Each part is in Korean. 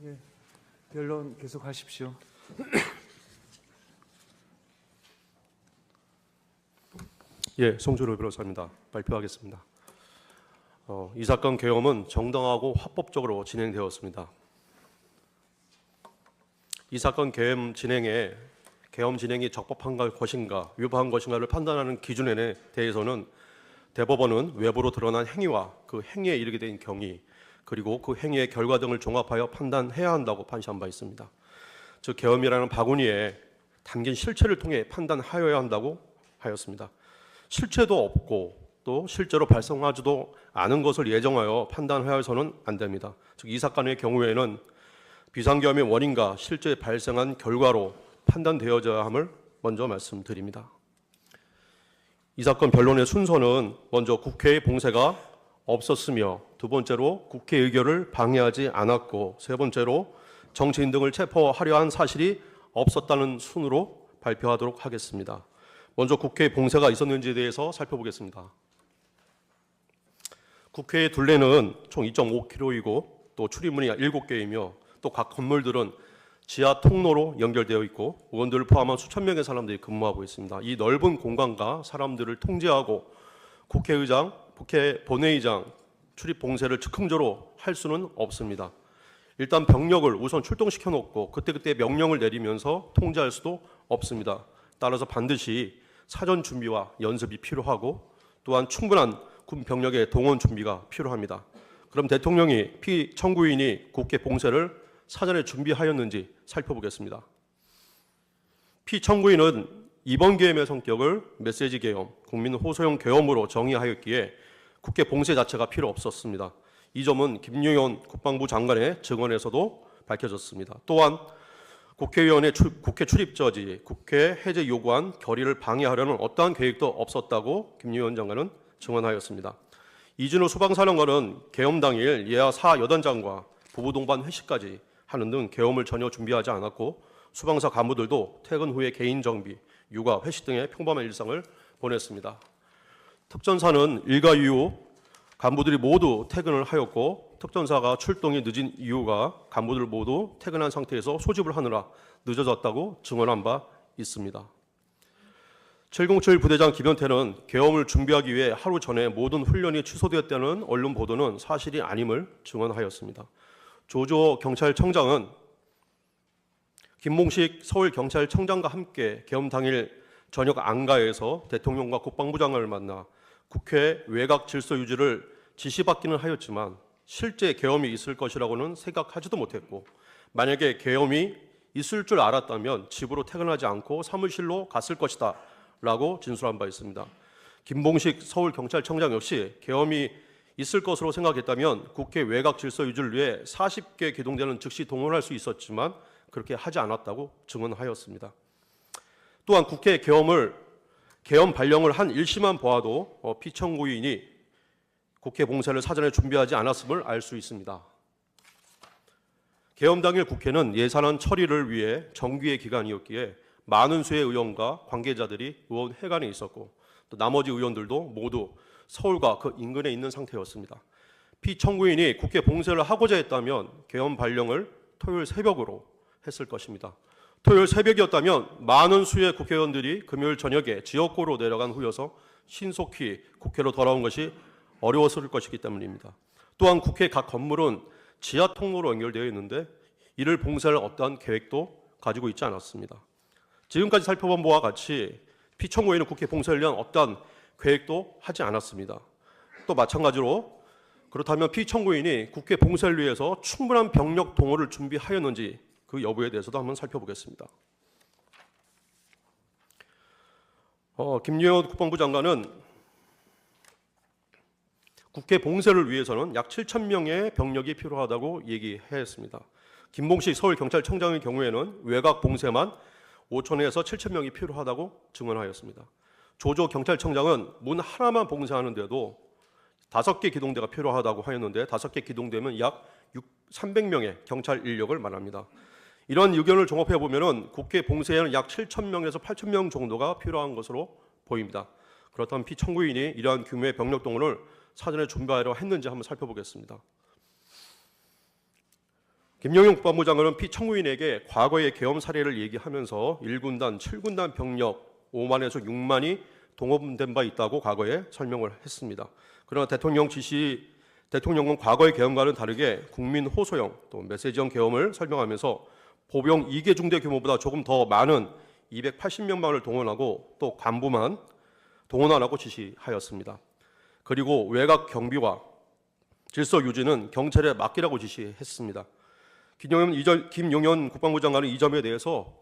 예, 변론 계속하십시오. 예, 송주로 변호사입니다. 발표하겠습니다. 이 사건 계엄은 정당하고 합법적으로 진행되었습니다. 이 사건 계엄 진행이 적법한 것인가 위법한 것인가를 판단하는 기준에 대해서는 대법원은 외부로 드러난 행위와 그 행위에 이르게 된 경위 그리고 그 행위의 결과 등을 종합하여 판단해야 한다고 판시한 바 있습니다. 즉 계엄이라는 바구니에 담긴 실체를 통해 판단하여야 한다고 하였습니다. 실체도 없고 또 실제로 발생하지도 않은 것을 예정하여 판단하여서는 안 됩니다. 즉 이 사건의 경우에는 비상계엄의 원인과 실제 발생한 결과로 판단되어져야 함을 먼저 말씀드립니다. 이 사건 변론의 순서는 먼저 국회의 봉쇄가 없었으며 두 번째로 국회 의결을 방해하지 않았고 세 번째로 정치인 등을 체포하려 한 사실이 없었다는 순으로 발표하도록 하겠습니다. 먼저 국회 봉쇄가 있었는지에 대해서 살펴보겠습니다. 국회의 둘레는 총 2.5km이고 또 출입문이 7개이며 또 각 건물들은 지하 통로로 연결되어 있고 의원들을 포함한 수천 명의 사람들이 근무하고 있습니다. 이 넓은 공간과 사람들을 통제하고 국회의장, 국회 본회의장 출입 봉쇄를 즉흥적으로 할 수는 없습니다. 일단 병력을 우선 출동시켜 놓고 그때그때 명령을 내리면서 통제할 수도 없습니다. 따라서 반드시 사전 준비와 연습이 필요하고 또한 충분한 군 병력의 동원 준비가 필요합니다. 그럼 대통령이 피청구인이 국회 봉쇄를 사전에 준비하였는지 살펴보겠습니다. 피청구인은 이번 계엄의 성격을 메시지 계엄, 국민 호소형 계엄으로 정의하였기에 국회 봉쇄 자체가 필요 없었습니다. 이 점은 김용현 국방부 장관의 증언에서도 밝혀졌습니다. 또한 국회의원의 국회 출입 저지, 국회 해제 요구안 결의를 방해하려는 어떠한 계획도 없었다고 김용현 장관은 증언하였습니다. 이진우 소방사령관은 계엄 당일 예하 사여단장과 부부 동반 회식까지 하는 등 계엄을 전혀 준비하지 않았고 소방사 간부들도 퇴근 후에 개인 정비, 육아, 회식 등의 평범한 일상을 보냈습니다. 특전사는 일가 이후 간부들이 모두 퇴근을 하였고 특전사가 출동이 늦은 이유가 간부들 모두 퇴근한 상태에서 소집을 하느라 늦어졌다고 증언한 바 있습니다. 707 부대장 김현태는 계엄을 준비하기 위해 하루 전에 모든 훈련이 취소되었다는 언론 보도는 사실이 아님을 증언하였습니다. 조조 경찰청장은 김봉식 서울경찰청장과 함께 계엄 당일 저녁 안가에서 대통령과 국방부 장관을 만나 국회 외곽 질서 유지를 지시받기는 하였지만 실제 계엄이 있을 것이라고는 생각하지도 못했고 만약에 계엄이 있을 줄 알았다면 집으로 퇴근하지 않고 사무실로 갔을 것이다 라고 진술한 바 있습니다. 김봉식 서울경찰청장 역시 계엄이 있을 것으로 생각했다면 국회 외곽 질서 유지를 위해 40개 기동대는 즉시 동원할 수 있었지만 그렇게 하지 않았다고 증언하였습니다. 또한 국회 계엄 발령을 한 일시만 보아도 피청구인이 국회 봉쇄를 사전에 준비하지 않았음을 알 수 있습니다. 계엄 당일 국회는 예산안 처리를 위해 정기의 기간이었기에 많은 수의 의원과 관계자들이 의원회관에 있었고 또 나머지 의원들도 모두 서울과 그 인근에 있는 상태였습니다. 피청구인이 국회 봉쇄를 하고자 했다면 계엄 발령을 토요일 새벽으로 했을 것입니다. 토요일 새벽이었다면 많은 수의 국회의원들이 금요일 저녁에 지역구로 내려간 후여서 신속히 국회로 돌아온 것이 어려웠을 것이기 때문입니다. 또한 국회 각 건물은 지하 통로로 연결되어 있는데 이를 봉쇄할 어떠한 계획도 가지고 있지 않았습니다. 지금까지 살펴본 바와 같이 피청구인은 국회 봉쇄를 위한 어떠한 계획도 하지 않았습니다. 또 마찬가지로 그렇다면 피청구인이 국회 봉쇄를 위해서 충분한 병력 동원을 준비하였는지 그 여부에 대해서도 한번 살펴보겠습니다. 김용현 국방부 장관은 국회 봉쇄를 위해서는 약 7,000명의 병력이 필요하다고 얘기했습니다. 김봉식 서울경찰청장의 경우에는 외곽 봉쇄만 5,000에서 7,000명이 필요하다고 증언하였습니다. 조조 경찰청장은 문 하나만 봉쇄하는데도 5개 기동대가 필요하다고 하였는데 5개 기동대면 약 300명의 경찰 인력을 말합니다. 이런 의견을 종합해 보면은 국회 봉쇄에는 약 7,000명에서 8,000명 정도가 필요한 것으로 보입니다. 그렇다면 피청구인이 이러한 규모의 병력 동원을 사전에 준비하려 했는지 한번 살펴보겠습니다. 김영용 국방부 장관은 피청구인에게 과거의 계엄 사례를 얘기하면서 1군단, 7군단 병력 5만에서 6만이 동원된 바 있다고 과거에 설명을 했습니다. 그러나 대통령은 과거의 계엄과는 다르게 국민 호소형 또 메시지형 계엄을 설명하면서 보병 2개 중대 규모보다 조금 더 많은 280명만을 동원하고 또 간부만 동원하라고 지시하였습니다. 그리고 외곽 경비와 질서 유지는 경찰에 맡기라고 지시했습니다. 김용현 국방부 장관은 이 점에 대해서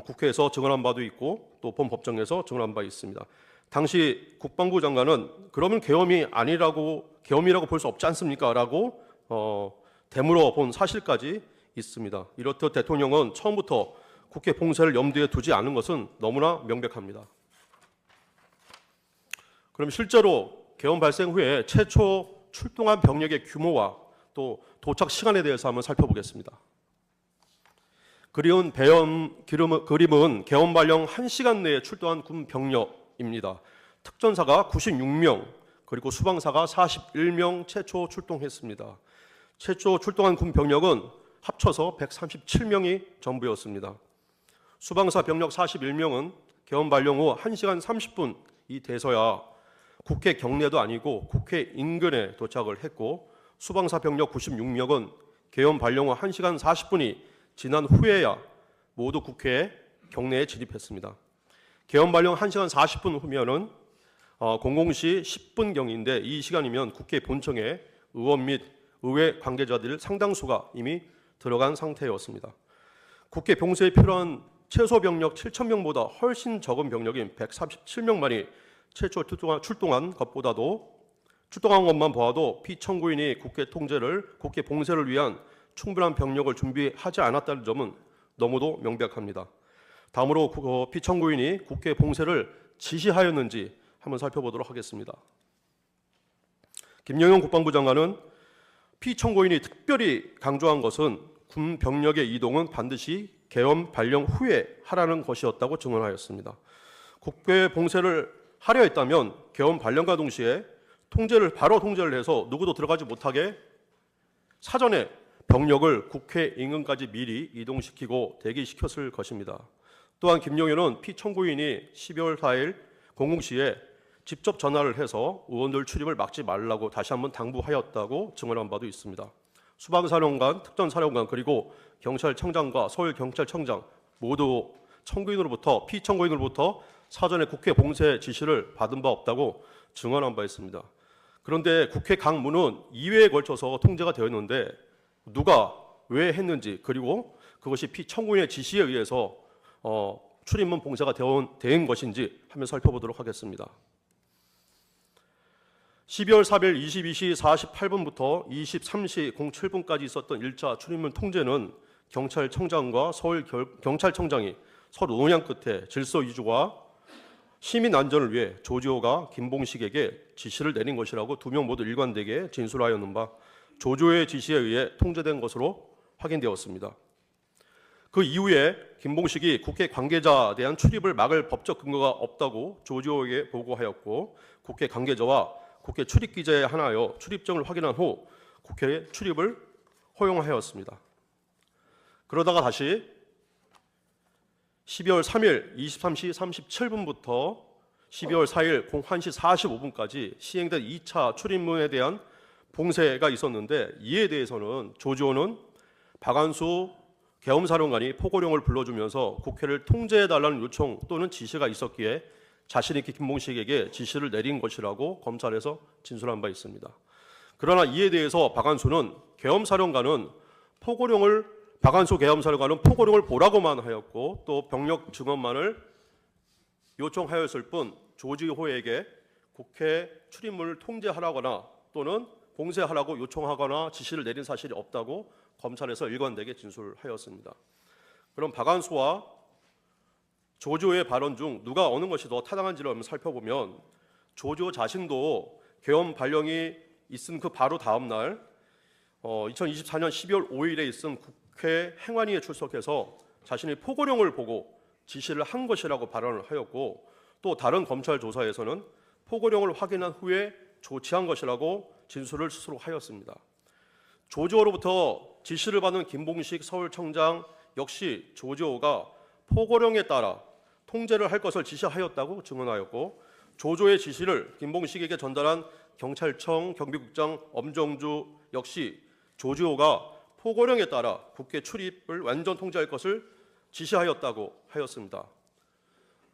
국회에서 증언한 바도 있고 또 본 법정에서 증언한 바 있습니다. 당시 국방부 장관은 그러면 계엄이라고 볼 수 없지 않습니까? 라고 되물어 본 사실까지 있습니다. 이렇듯 대통령은 처음부터 국회 봉쇄를 염두에 두지 않은 것은 너무나 명백합니다. 그럼 실제로 계엄 발생 후에 최초 출동한 병력의 규모와 또 도착 시간에 대해서 한번 살펴보겠습니다. 그림은 계엄 발령 1시간 내에 출동한 군 병력입니다. 특전사가 96명, 그리고 수방사가 41명 최초 출동했습니다. 최초 출동한 군 병력은 합쳐서 137명이 전부였습니다. 수방사 병력 41명은 계엄 발령 후 1시간 30분이 돼서야 국회 경내도 아니고 국회 인근에 도착을 했고, 수방사 병력 96명은 계엄 발령 후 1시간 40분이 지난 후에야 모두 국회 경내에 진입했습니다. 계엄 발령 1시간 40분 후면은 00시 10분경인데 이 시간이면 국회 본청에 의원 및 의회 관계자들 상당수가 이미 들어간 상태였습니다. 국회 봉쇄에 필요한 최소 병력 7,000명보다 훨씬 적은 병력인 137명만이 최초 출동한 것만 보아도 피청구인이 국회 봉쇄를 위한 충분한 병력을 준비하지 않았다는 점은 너무도 명백합니다. 다음으로 피청구인이 국회 봉쇄를 지시하였는지 한번 살펴보도록 하겠습니다. 김영용 국방부 장관은 피청구인이 특별히 강조한 것은 군 병력의 이동은 반드시 계엄 발령 후에 하라는 것이었다고 증언하였습니다. 국회 봉쇄를 하려 했다면 계엄 발령과 동시에 바로 통제를 해서 누구도 들어가지 못하게 사전에 병력을 국회 인근까지 미리 이동시키고 대기시켰을 것입니다. 또한 김용현은 피청구인이 12월 4일 00시에 직접 전화를 해서 의원들 출입을 막지 말라고 다시 한번 당부하였다고 증언한 바도 있습니다. 수방사령관, 특전사령관, 그리고 경찰청장과 서울경찰청장 모두 피청구인으로부터 사전에 국회 봉쇄 지시를 받은 바 없다고 증언한 바 있습니다. 그런데 국회 각 문은 2회에 걸쳐서 통제가 되었는데 누가 왜 했는지, 그리고 그것이 피청구인의 지시에 의해서 출입문 봉쇄가 된 것인지 한번 살펴보도록 하겠습니다. 12월 4일 22시 48분부터 23시 07분까지 있었던 1차 출입문 통제는 경찰청장과 서울경찰청장이 서로 논의 끝에 질서 유지와 시민 안전을 위해 조지호가 김봉식에게 지시를 내린 것이라고 두 명 모두 일관되게 진술하였는 바 조지호의 지시에 의해 통제된 것으로 확인되었습니다. 그 이후에 김봉식이 국회 관계자에 대한 출입을 막을 법적 근거가 없다고 조지호에게 보고하였고, 국회 관계자와 국회 출입기자에 한하여 출입증을 확인한 후 국회 출입을 허용하였습니다. 그러다가 다시 12월 3일 23시 37분부터 12월 4일 01시 45분까지 시행된 2차 출입문에 대한 봉쇄가 있었는데, 이에 대해서는 조지호는 박한수 계엄사령관이 포고령을 불러주면서 국회를 통제해달라는 요청 또는 지시가 있었기에 자신이 김봉식에게 지시를 내린 것이라고 검찰에서 진술한 바 있습니다. 그러나 이에 대해서 박한수 계엄사령관은 포고령을 보라고만 하였고 또 병력 증언만을 요청하였을 뿐 조지호에게 국회 출입문을 통제하라거나 또는 봉쇄하라고 요청하거나 지시를 내린 사실이 없다고 검찰에서 일관되게 진술하였습니다. 그럼 박한수와 조지호의 발언 중 누가 어느 것이 더 타당한지를 한번 살펴보면, 조지호 자신도 계엄 발령이 있은 그 바로 다음 날 2024년 12월 5일에 있은 국회 행안위에 출석해서 자신이 포고령을 보고 지시를 한 것이라고 발언을 하였고, 또 다른 검찰 조사에서는 포고령을 확인한 후에 조치한 것이라고 진술을 스스로 하였습니다. 조지호로부터 지시를 받은 김봉식 서울청장 역시 조지호가 포고령에 따라 통제를 할 것을 지시하였다고 증언하였고, 조조의 지시를 김봉식에게 전달한 경찰청 경비국장 엄정주 역시 조지호가 포고령에 따라 국회 출입을 완전 통제할 것을 지시하였다고 하였습니다.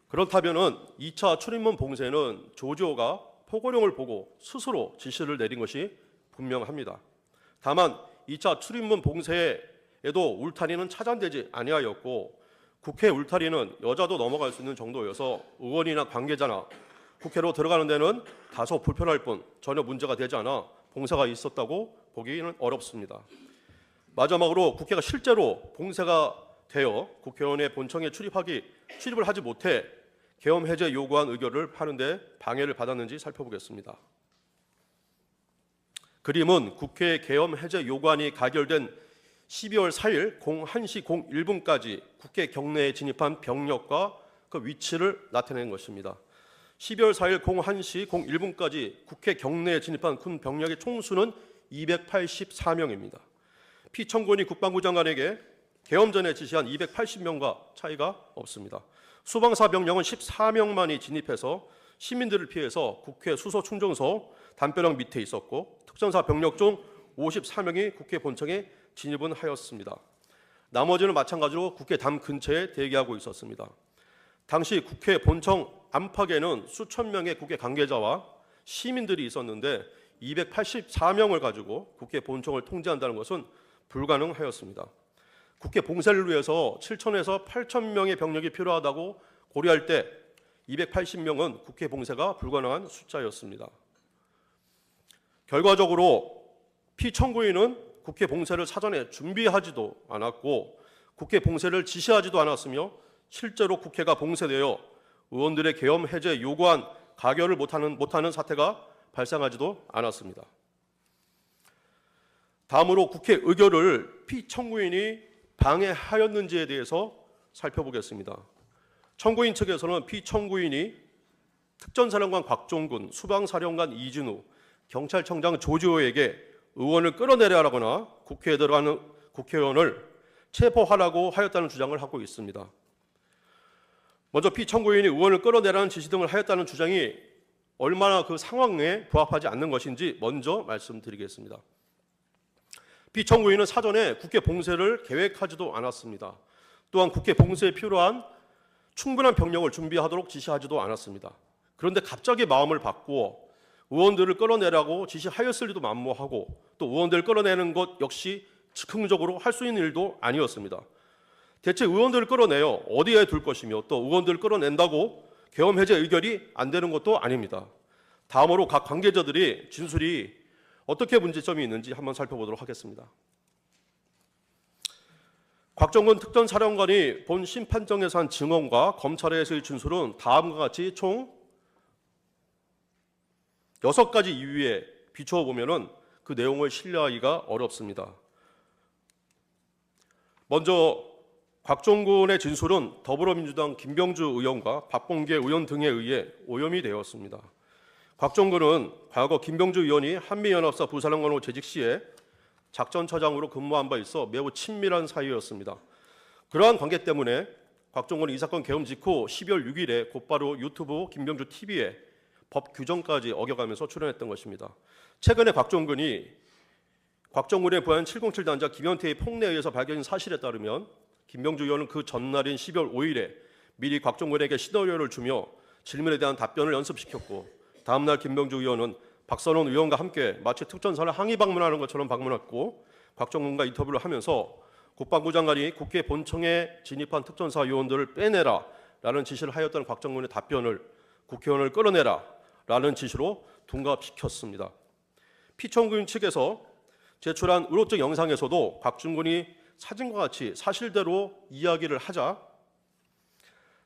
그렇다면은 2차 출입문 봉쇄는 조지호가 포고령을 보고 스스로 지시를 내린 것이 분명합니다. 다만 2차 출입문 봉쇄에도 울타리는 차단되지 아니하였고, 국회 울타리는 여자도 넘어갈 수 있는 정도여서 의원이나 관계자나 국회로 들어가는 데는 다소 불편할 뿐 전혀 문제가 되지 않아 봉쇄가 있었다고 보기는 어렵습니다. 마지막으로 국회가 실제로 봉쇄가 되어 국회의원의 본청에 출입을 하지 못해 계엄 해제 요구안 의결을 하는데 방해를 받았는지 살펴보겠습니다. 그림은 국회 계엄 해제 요구안이 가결된 12월 4일 01시 01분까지 국회 경내에 진입한 병력과 그 위치를 나타낸 것입니다. 12월 4일 01시 01분까지 국회 경내에 진입한 군 병력의 총수는 284명입니다. 피청구인이 국방부 장관에게 계엄 전에 지시한 280명과 차이가 없습니다. 수방사 병력은 14명만이 진입해서 시민들을 피해서 국회 수소 충전소 담벼락 밑에 있었고, 특전사 병력 중 54명이 국회 본청에 진입은 하였습니다. 나머지는 마찬가지로 국회 담 근처에 대기하고 있었습니다. 당시 국회 본청 안팎에는 수천 명의 국회 관계자와 시민들이 있었는데 284명을 가지고 국회 본청을 통제한다는 것은 불가능하였습니다. 국회 봉쇄를 위해서 7천에서 8천 명의 병력이 필요하다고 고려할 때 280명은 국회 봉쇄가 불가능한 숫자였습니다. 결과적으로 피청구인은 국회 봉쇄를 사전에 준비하지도 않았고 국회 봉쇄를 지시하지도 않았으며 실제로 국회가 봉쇄되어 의원들의 계엄 해제 요구안 가결을 못하는 사태가 발생하지도 않았습니다. 다음으로 국회 의결을 피청구인이 방해하였는지에 대해서 살펴보겠습니다. 청구인 측에서는 피청구인이 특전사령관 곽종근, 수방사령관 이진우, 경찰청장 조지호에게 의원을 끌어내려라거나 국회에 들어가는 국회의원을 체포하라고 하였다는 주장을 하고 있습니다. 먼저 피청구인이 의원을 끌어내라는 지시 등을 하였다는 주장이 얼마나 그 상황에 부합하지 않는 것인지 먼저 말씀드리겠습니다. 피청구인은 사전에 국회 봉쇄를 계획하지도 않았습니다. 또한 국회 봉쇄에 필요한 충분한 병력을 준비하도록 지시하지도 않았습니다. 그런데 갑자기 마음을 바꾸어 의원들을 끌어내라고 지시하였을 리도 만무하고, 또 의원들을 끌어내는 것 역시 즉흥적으로 할 수 있는 일도 아니었습니다. 대체 의원들을 끌어내어 어디에 둘 것이며 또 의원들을 끌어낸다고 계엄 해제 의결이 안 되는 것도 아닙니다. 다음으로 각 관계자들이 진술이 어떻게 문제점이 있는지 한번 살펴보도록 하겠습니다. 곽정근 특전사령관이 본 심판정에서 한 증언과 검찰에서의 진술은 다음과 같이 총 6가지 이유에 비추어 보면은 그 내용을 신뢰하기가 어렵습니다. 먼저 곽종근의 진술은 더불어민주당 김병주 의원과 박범계 의원 등에 의해 오염이 되었습니다. 곽종근은 과거 김병주 의원이 한미연합사 부사령관으로 재직 시에 작전처장으로 근무한 바 있어 매우 친밀한 사이였습니다. 그러한 관계 때문에 곽종근은 이 사건 계엄 직후 12월 6일에 곧바로 유튜브 김병주 TV에 법 규정까지 어겨가면서 출연했던 것입니다. 최근에 곽종근의 부하인 707 단자 김현태의 폭내에 의해서 밝혀진 사실에 따르면 김병주 의원은 그 전날인 12월 5일에 미리 곽종근에게 시나리오를 주며 질문에 대한 답변을 연습시켰고, 다음날 김병주 의원은 박선원 의원과 함께 마치 특전사를 항의 방문하는 것처럼 방문했고, 곽종근과 인터뷰를 하면서 국방부 장관이 국회 본청에 진입한 특전사 요원들을 빼내라 라는 지시를 하였던 곽종근의 답변을 국회의원을 끌어내라 라는 지시로 둔갑시켰습니다. 피청구인 측에서 제출한 의혹적 영상에서도 곽종근이 사진과 같이 사실대로 이야기를 하자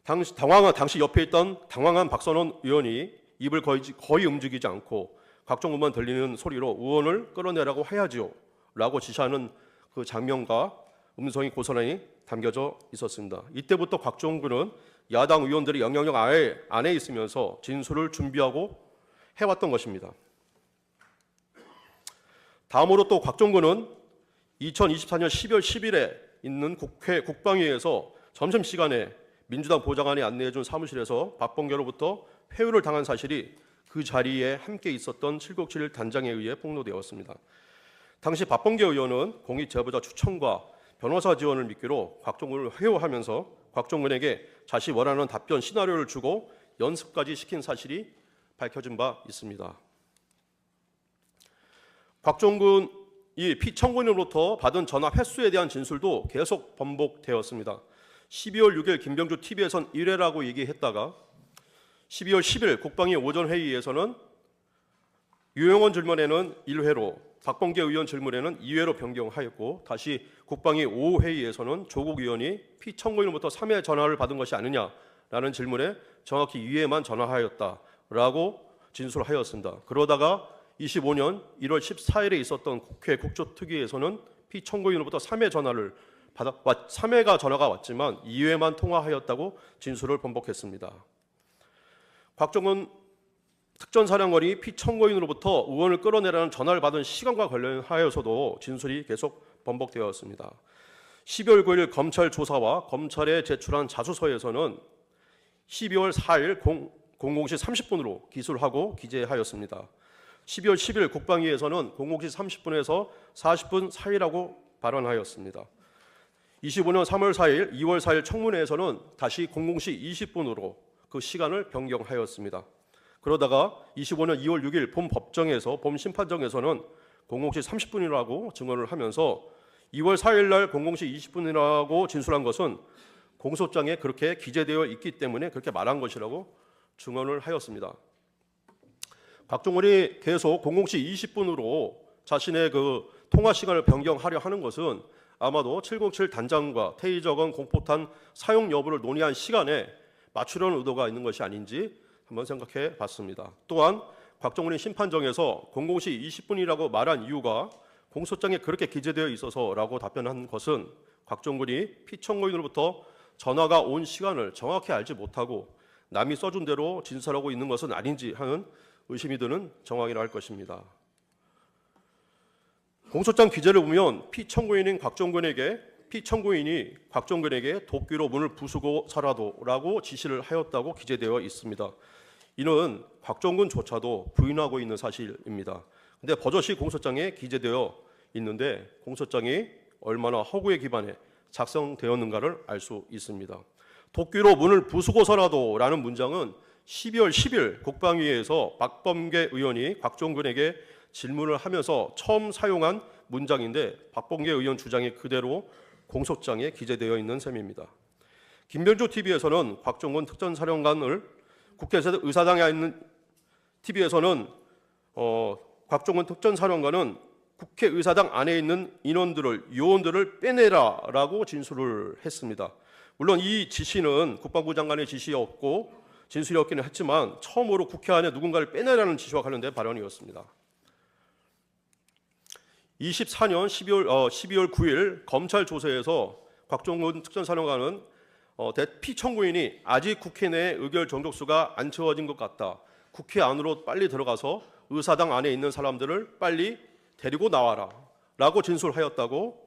당시 옆에 있던 당황한 박선원 의원이 입을 거의 움직이지 않고 곽종근만 들리는 소리로 의원을 끌어내라고 해야지요 라고 지시하는 그 장면과 음성이 고스란히 담겨져 있었습니다. 이때부터 곽종근은 야당 의원들의 영향력 안에 있으면서 진술을 준비하고 해왔던 것입니다. 다음으로 또 곽종근은 2024년 12월 10일에 있는 국회 국방위에서 점심시간에 민주당 보좌관이 안내해준 사무실에서 박범계로부터 회유를 당한 사실이 그 자리에 함께 있었던 797 단장에 의해 폭로되었습니다. 당시 박범계 의원은 공익 제보자 추천과 변호사 지원을 미끼로 곽종근을 회유하면서 곽종근에게 자신이 원하는 답변 시나리오를 주고 연습까지 시킨 사실이 밝혀진 바 있습니다. 곽종근이 피청구인으로부터 받은 전화 횟수에 대한 진술도 계속 번복되었습니다. 12월 6일 김병주 TV에선 1회라고 얘기했다가 12월 10일 국방위 오전 회의에서는 유영원 질문에는 1회로, 박범계 의원 질문에는 2회로 변경하였고, 다시 국방위 오후 회의에서는 조국 의원이 피청구인으로부터 3회 전화를 받은 것이 아니냐라는 질문에 정확히 2회만 전화하였다라고 진술하였습니다. 그러다가 25년 1월 14일에 있었던 국회 국조특위에서는 피청구인으로부터 3회 전화가 왔지만 2회만 통화하였다고 진술을 번복했습니다. 곽종근 특전사령관이 피청구인으로부터 의원을 끌어내라는 전화를 받은 시간과 관련하여서도 진술이 계속 번복되었습니다. 12월 9일 검찰 조사와 검찰에 제출한 자수서에서는 12월 4일 00시 30분으로 기술하고 기재하였습니다. 12월 10일 국방위에서는 00시 30분에서 40분 사이라고 발언하였습니다. 25년 3월 4일, 2월 4일 청문회에서는 다시 00시 20분으로 그 시간을 변경하였습니다. 그러다가 25년 2월 6일 본 심판정에서는 00시 30분이라고 증언을 하면서 2월 4일 날 00시 20분이라고 진술한 것은 공소장에 그렇게 기재되어 있기 때문에 그렇게 말한 것이라고 증언을 하였습니다. 곽종근이 계속 00시 20분으로 자신의 그 통화 시간을 변경하려 하는 것은 아마도 707 단장과 테이저건 공포탄 사용 여부를 논의한 시간에 맞추려는 의도가 있는 것이 아닌지 한번 생각해 봤습니다. 또한 곽종근이 심판정에서 00시 20분이라고 말한 이유가 공소장에 그렇게 기재되어 있어서라고 답변한 것은 곽종근이 피청구인으로부터 전화가 온 시간을 정확히 알지 못하고 남이 써준 대로 진술하고 있는 것은 아닌지 하는 의심이 드는 정황이라 할 것입니다. 공소장 기재를 보면 피청구인이 곽종근에게 도끼로 문을 부수고 서라도라고 지시를 하였다고 기재되어 있습니다. 이는 곽종근조차도 부인하고 있는 사실입니다. 근데 버젓이 공소장에 기재되어 있는데 공소장이 얼마나 허구에 기반해 작성되었는가를 알 수 있습니다. 도끼로 문을 부수고서라도라는 문장은 12월 10일 국방위에서 박범계 의원이 곽종근에게 질문을 하면서 처음 사용한 문장인데 박범계 의원 주장이 그대로 공소장에 기재되어 있는 셈입니다. 김병주 TV에서는 곽종근 특전사령관을 국회에서 의사당에 있는 TV에서는 곽종근 특전사령관은 국회의사당 안에 있는 요원들을 빼내라라고 진술을 했습니다. 물론 이 지시는 국방부 장관의 지시였고 진술이었기는 했지만 처음으로 국회 안에 누군가를 빼내라는 지시와 관련된 발언이었습니다. 24년 12월 9일 검찰 조사에서 곽종근 특전사령관은 피청구인이 아직 국회 내에 의결 정족수가 안 채워진 것 같다. 국회 안으로 빨리 들어가서 의사당 안에 있는 사람들을 빨리 데리고 나와라 라고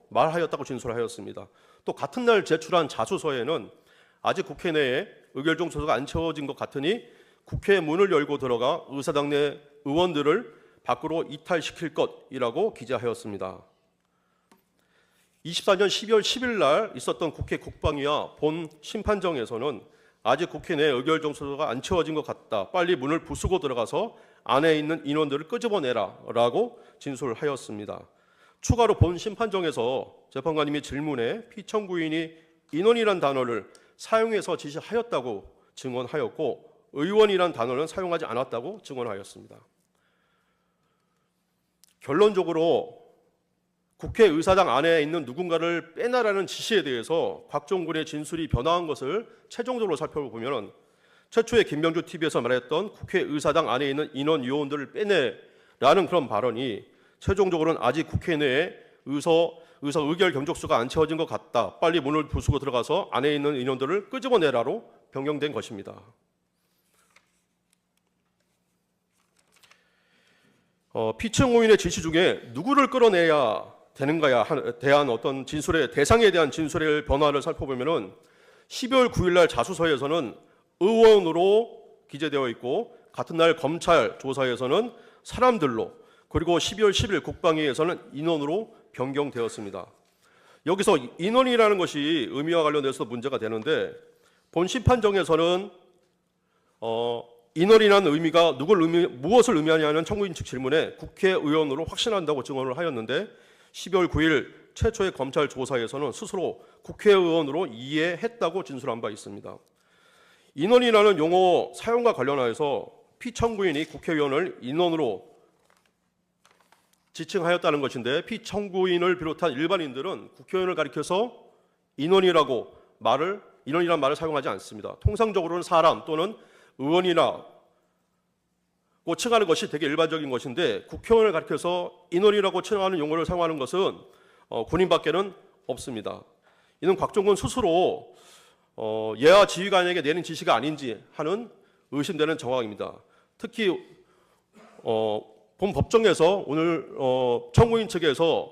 말하였다고 진술하였습니다. 또 같은 날 제출한 자수서에는 아직 국회 내에 의결 정족수가 안 채워진 것 같으니 국회 문을 열고 들어가 의사당 내 의원들을 밖으로 이탈시킬 것이라고 기재하였습니다. 24년 12월 10일 날 있었던 국회 국방위와 본 심판정에서는 아직 국회 내 의결 정도가 안 채워진 것 같다. 빨리 문을 부수고 들어가서 안에 있는 인원들을 끄집어내라라고 진술하였습니다. 추가로 본 심판정에서 재판관님이 질문에 피청구인이 인원이란 단어를 사용해서 지시하였다고 증언하였고 의원이란 단어는 사용하지 않았다고 증언하였습니다. 결론적으로 국회의사당 안에 있는 누군가를 빼나라는 지시에 대해서 곽종근의 진술이 변화한 것을 최종적으로 살펴보면 최초에 김병주 TV에서 말했던 국회의사당 안에 있는 인원 요원들을 빼내라는 그런 발언이 최종적으로는 아직 국회 내에 의사 의결 경족수가 안 채워진 것 같다. 빨리 문을 부수고 들어가서 안에 있는 인원들을 끄집어내라로 변경된 것입니다. 피청구인의 지시 중에 누구를 끌어내야 되는가에 대한 어떤 진술의 대상에 대한 진술의 변화를 살펴보면은 12월 9일 날 자수서에서는 의원으로 기재되어 있고 같은 날 검찰 조사에서는 사람들로, 그리고 12월 10일 국방위에서는 인원으로 변경되었습니다. 여기서 인원이라는 것이 의미와 관련돼서 문제가 되는데, 본 심판정에서는 인원이라는 의미가 무엇을 의미하냐는 청구인 측 질문에 국회의원으로 확신한다고 증언을 하였는데, 12월 9일 최초의 검찰 조사에서는 스스로 국회의원으로 이해했다고 진술한 바 있습니다. 인원이라는 용어 사용과 관련하여서 피청구인이 국회의원을 인원으로 지칭하였다는 것인데, 피청구인을 비롯한 일반인들은 국회의원을 가리켜서 인원이라는 말을 사용하지 않습니다. 통상적으로는 사람 또는 의원이라고 칭하는 것이 되게 일반적인 것인데, 국회의원을 가리켜서 인원이라고 칭하는 용어를 사용하는 것은 군인밖에는 없습니다. 이는 곽종근 스스로 예하 지휘관에게 내린 지시가 아닌지 하는 의심되는 정황입니다. 특히 본 법정에서 오늘 청구인 측에서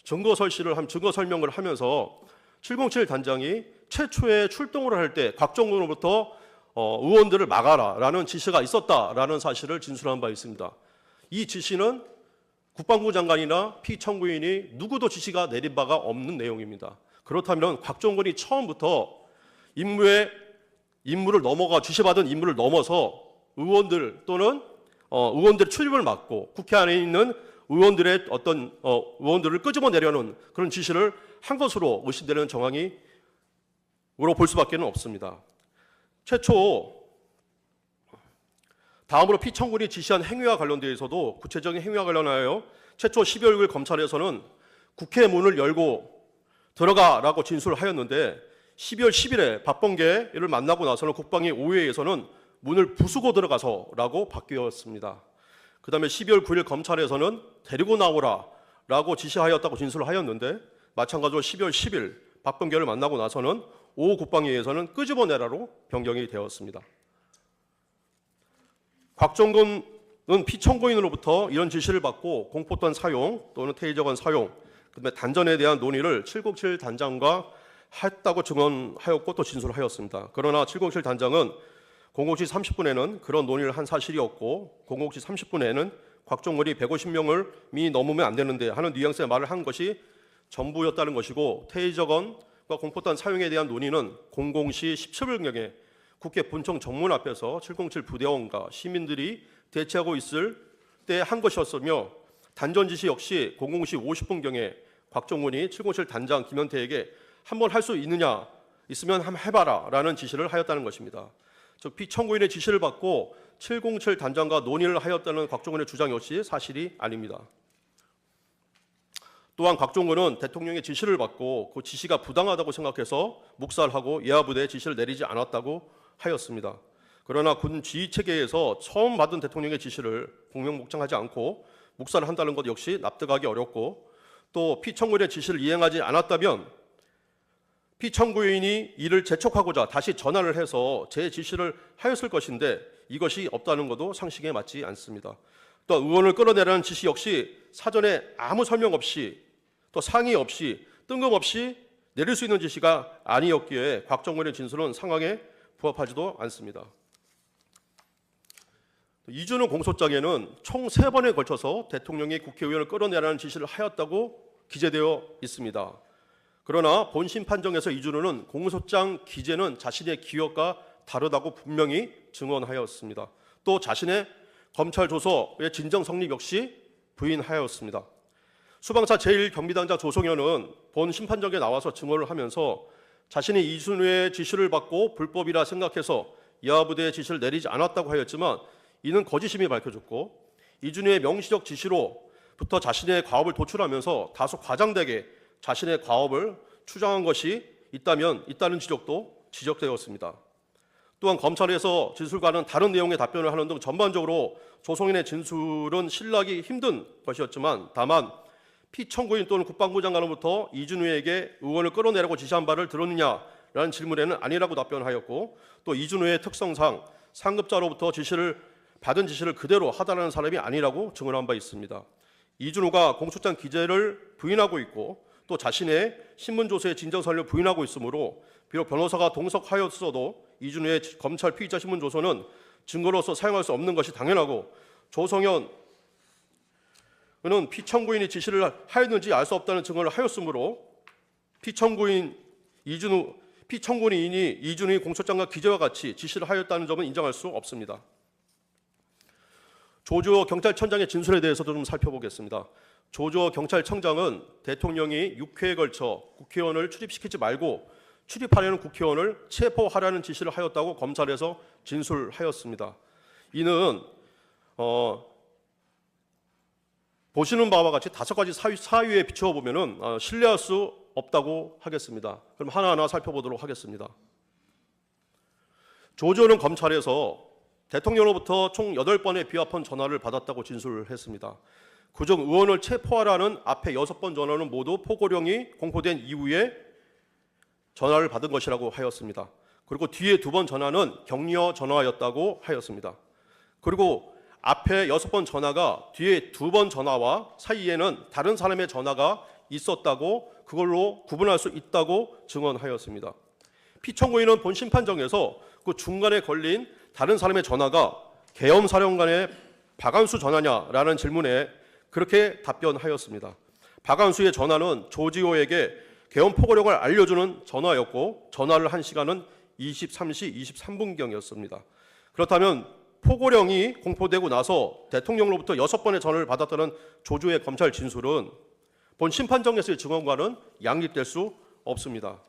증거 설명을 하면서 707 단장이 최초에 출동을 할 때 곽종근으로부터 의원들을 막아라라는 지시가 있었다라는 사실을 진술한 바 있습니다. 이 지시는 국방부 장관이나 피청구인이 누구도 지시가 내린 바가 없는 내용입니다. 그렇다면 곽종근이 처음부터 임무를 넘어가 지시받은 임무를 넘어서 의원들 또는 의원들의 출입을 막고 국회 안에 있는 의원들의 의원들을 끄집어내려는 그런 지시를 한 것으로 의심되는 정황으로 볼 수밖에 없습니다. 다음으로 피청구인이 지시한 행위와 관련되어서도 구체적인 행위와 관련하여 최초 12월 6일 검찰에서는 국회 문을 열고 들어가라고 진술하였는데, 12월 10일에 박범계를 만나고 나서는 국방위 5회에서는 문을 부수고 들어가서라고 바뀌었습니다. 그 다음에 12월 9일 검찰에서는 데리고 나오라라고 지시하였다고 진술하였는데, 마찬가지로 12월 10일 박범계를 만나고 나서는 5 국방위에서는 끄집어내라로 변경이 되었습니다. 곽종근은 피청구인으로부터 이런 지시를 받고 공포권 사용 또는 테이저건 사용, 그다음에 단전에 대한 논의를 707 단장과 했다고 증언하였고 또 진술하였습니다. 그러나 707 단장은 00시 30분에는 그런 논의를 한 사실이 없고 00시 30분에는 곽종근이 150명이 넘으면 안 되는데 하는 뉘앙스의 말을 한 것이 전부였다는 것이고, 테이저건과 공포탄 사용에 대한 논의는 00시 17분경에 국회 본청 정문 앞에서 707 부대원과 시민들이 대치하고 있을 때 한 것이었으며, 단전 지시 역시 00시 50분경에 곽종근이 707 단장 김현태에게 한번 할 수 있으면 한번 해봐라 라는 지시를 하였다는 것입니다. 즉 피청구인의 지시를 받고 707 단장과 논의를 하였다는 곽종근의 주장 역시 사실이 아닙니다. 또한 곽종근은 대통령의 지시를 받고 그 지시가 부당하다고 생각해서 묵살하고 예하부대에 지시를 내리지 않았다고 하였습니다. 그러나 군 지휘체계에서 처음 받은 대통령의 지시를 공명복장하지 않고 묵살한다는 것 역시 납득하기 어렵고, 또 피청구인의 지시를 이행하지 않았다면 피청구인이 이를 재촉하고자 다시 전화를 해서 제 지시를 하였을 것인데, 이것이 없다는 것도 상식에 맞지 않습니다. 또 의원을 끌어내라는 지시 역시 사전에 아무 설명 없이 또 상의 없이 뜬금없이 내릴 수 있는 지시가 아니었기에 곽종근의 진술은 상황에 부합하지도 않습니다. 이준호 공소장에는 총 3번에 걸쳐서 대통령이 국회의원을 끌어내라는 지시를 하였다고 기재되어 있습니다. 그러나 본심 판정에서 이준호는 공소장 기재는 자신의 기억과 다르다고 분명히 증언하였습니다. 또 자신의 검찰 조서의 진정 성립 역시 부인하였습니다. 수방사 제1경비단장 조성현은 본 심판정에 나와서 증언을 하면서 자신이 이준호의 지시를 받고 불법이라 생각해서 예하부대의 지시를 내리지 않았다고 하였지만, 이는 거짓임이 밝혀졌고 이준호의 명시적 지시로부터 자신의 과업을 도출하면서 다소 과장되게 자신의 과업을 추정한 것이 있다는 지적도 지적되었습니다. 또한 검찰에서 진술과는 다른 내용의 답변을 하는 등 전반적으로 조성현의 진술은 신뢰하기 힘든 것이었지만, 다만 피청구인 또는 국방부 장관으로부터 이준호에게 의원을 끌어내라고 지시한 바를 들었느냐라는 질문에는 아니라고 답변하였고, 또 이준호의 특성상 상급자로부터 받은 지시를 그대로 하다라는 사람이 아니라고 증언한 바 있습니다. 이준호가 공소장 기재를 부인하고 있고 또 자신의 신문조서의 진정사실을 부인하고 있으므로 비록 변호사가 동석하였어도 이준호의 검찰 피의자 신문조서는 증거로서 사용할 수 없는 것이 당연하고 조성현은 피청구인이 지시를 하였는지 알 수 없다는 증언을 하였으므로 피청구인이 이준호의 공소장과 기재와 같이 지시를 하였다는 점은 인정할 수 없습니다. 조주호 경찰청장의 진술에 대해서도 좀 살펴보겠습니다. 조주호 경찰청장은 대통령이 6회에 걸쳐 국회의원을 출입시키지 말고 출입하려는 국회의원을 체포하라는 지시를 하였다고 검찰에서 진술하였습니다. 이는 보시는 바와 같이 5가지 사유에 비추어 보면은 신뢰할 수 없다고 하겠습니다. 그럼 하나하나 살펴보도록 하겠습니다. 조주호는 검찰에서 대통령으로부터 총 8번의 비화폰 전화를 받았다고 진술을 했습니다. 그중 의원을 체포하라는 앞에 6번 전화는 모두 포고령이 공포된 이후에 전화를 받은 것이라고 하였습니다. 그리고 뒤에 2번 전화는 격려 전화였다고 하였습니다. 그리고 앞에 6번 전화가 뒤에 2번 전화와 사이에는 다른 사람의 전화가 있었다고 그걸로 구분할 수 있다고 증언하였습니다. 피청구인은 본 심판정에서 그 중간에 걸린 다른 사람의 전화가 계엄사령관의 박안수 전화냐라는 질문에 그렇게 답변하였습니다. 박안수의 전화는 조지호에게 계엄 포고령을 알려주는 전화였고 전화를 한 시간은 23시 23분경이었습니다. 그렇다면 포고령이 공포되고 나서 대통령으로부터 6번의 전화를 받았다는 조주의 검찰 진술은 본 심판정에서의 증언과는 양립될 수 없습니다.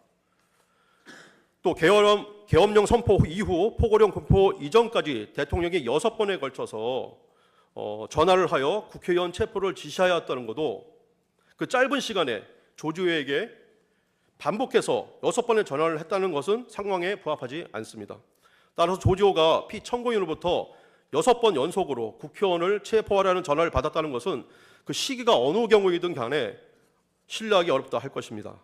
또 계엄령 선포 이후 포고령 공포 이전까지 대통령이 6번에 걸쳐서 전화를 하여 국회의원 체포를 지시하였다는 것도 그 짧은 시간에 조주호에게 반복해서 6번의 전화를 했다는 것은 상황에 부합하지 않습니다. 따라서 조주호가 피청구인으로부터 6번 연속으로 국회의원을 체포하라는 전화를 받았다는 것은 그 시기가 어느 경우이든 간에 신뢰하기 어렵다 할 것입니다.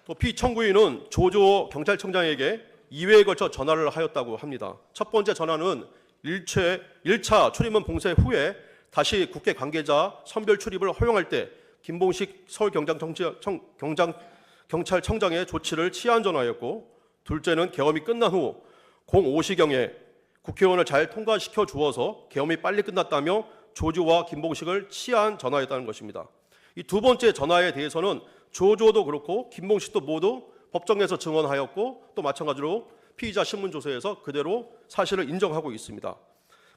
또 피청구인은 조주호 경찰청장에게 2회에 걸쳐 전화를 하였다고 합니다. 첫 번째 전화는 1차 출입문 봉쇄 후에 다시 국회 관계자 선별 출입을 허용할 때 김봉식 서울경찰청장의 조치를 취한 전화였고, 둘째는 계엄이 끝난 후 05시경에 국회의원을 잘 통과시켜 주어서 계엄이 빨리 끝났다며 조주호와 김봉식을 치하한 전화였다는 것입니다. 이 두 번째 전화에 대해서는 조주호도 그렇고 김봉식도 모두 법정에서 증언하였고 또 마찬가지로 피의자 신문조서에서 그대로 사실을 인정하고 있습니다.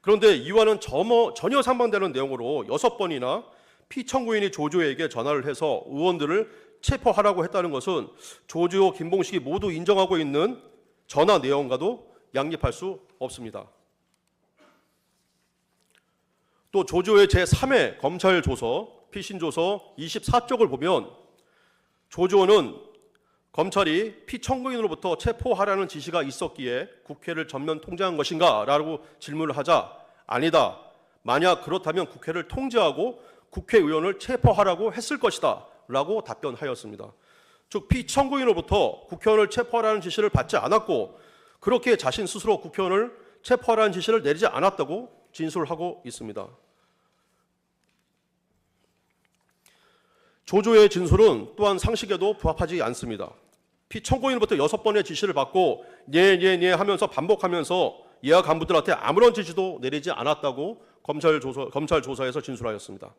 그런데 이와는 전혀 상반되는 내용으로 6번이나 피청구인이 조주호에게 전화를 해서 의원들을 체포하라고 했다는 것은 조주호, 김봉식이 모두 인정하고 있는 전화 내용과도 양립할 수 없습니다. 또 조주호의 제3회 검찰조서, 피신조서 24쪽을 보면 조주호는 검찰이 피청구인으로부터 체포하라는 지시가 있었기에 국회를 전면 통제한 것인가? 라고 질문을 하자 아니다. 만약 그렇다면 국회를 통제하고 국회의원을 체포하라고 했을 것이다. 라고 답변하였습니다. 즉 피청구인으로부터 국회의원을 체포하라는 지시를 받지 않았고 그렇게 자신 스스로 국회의원을 체포하라는 지시를 내리지 않았다고 진술하고 있습니다. 조주호의 진술은 또한 상식에도 부합하지 않습니다. 피청구인으로부터 6번의 지시를 받고 네 하면서 반복하면서 예하 간부들한테 아무런 지시도 내리지 않았다고 검찰 조사에서 진술하였습니다.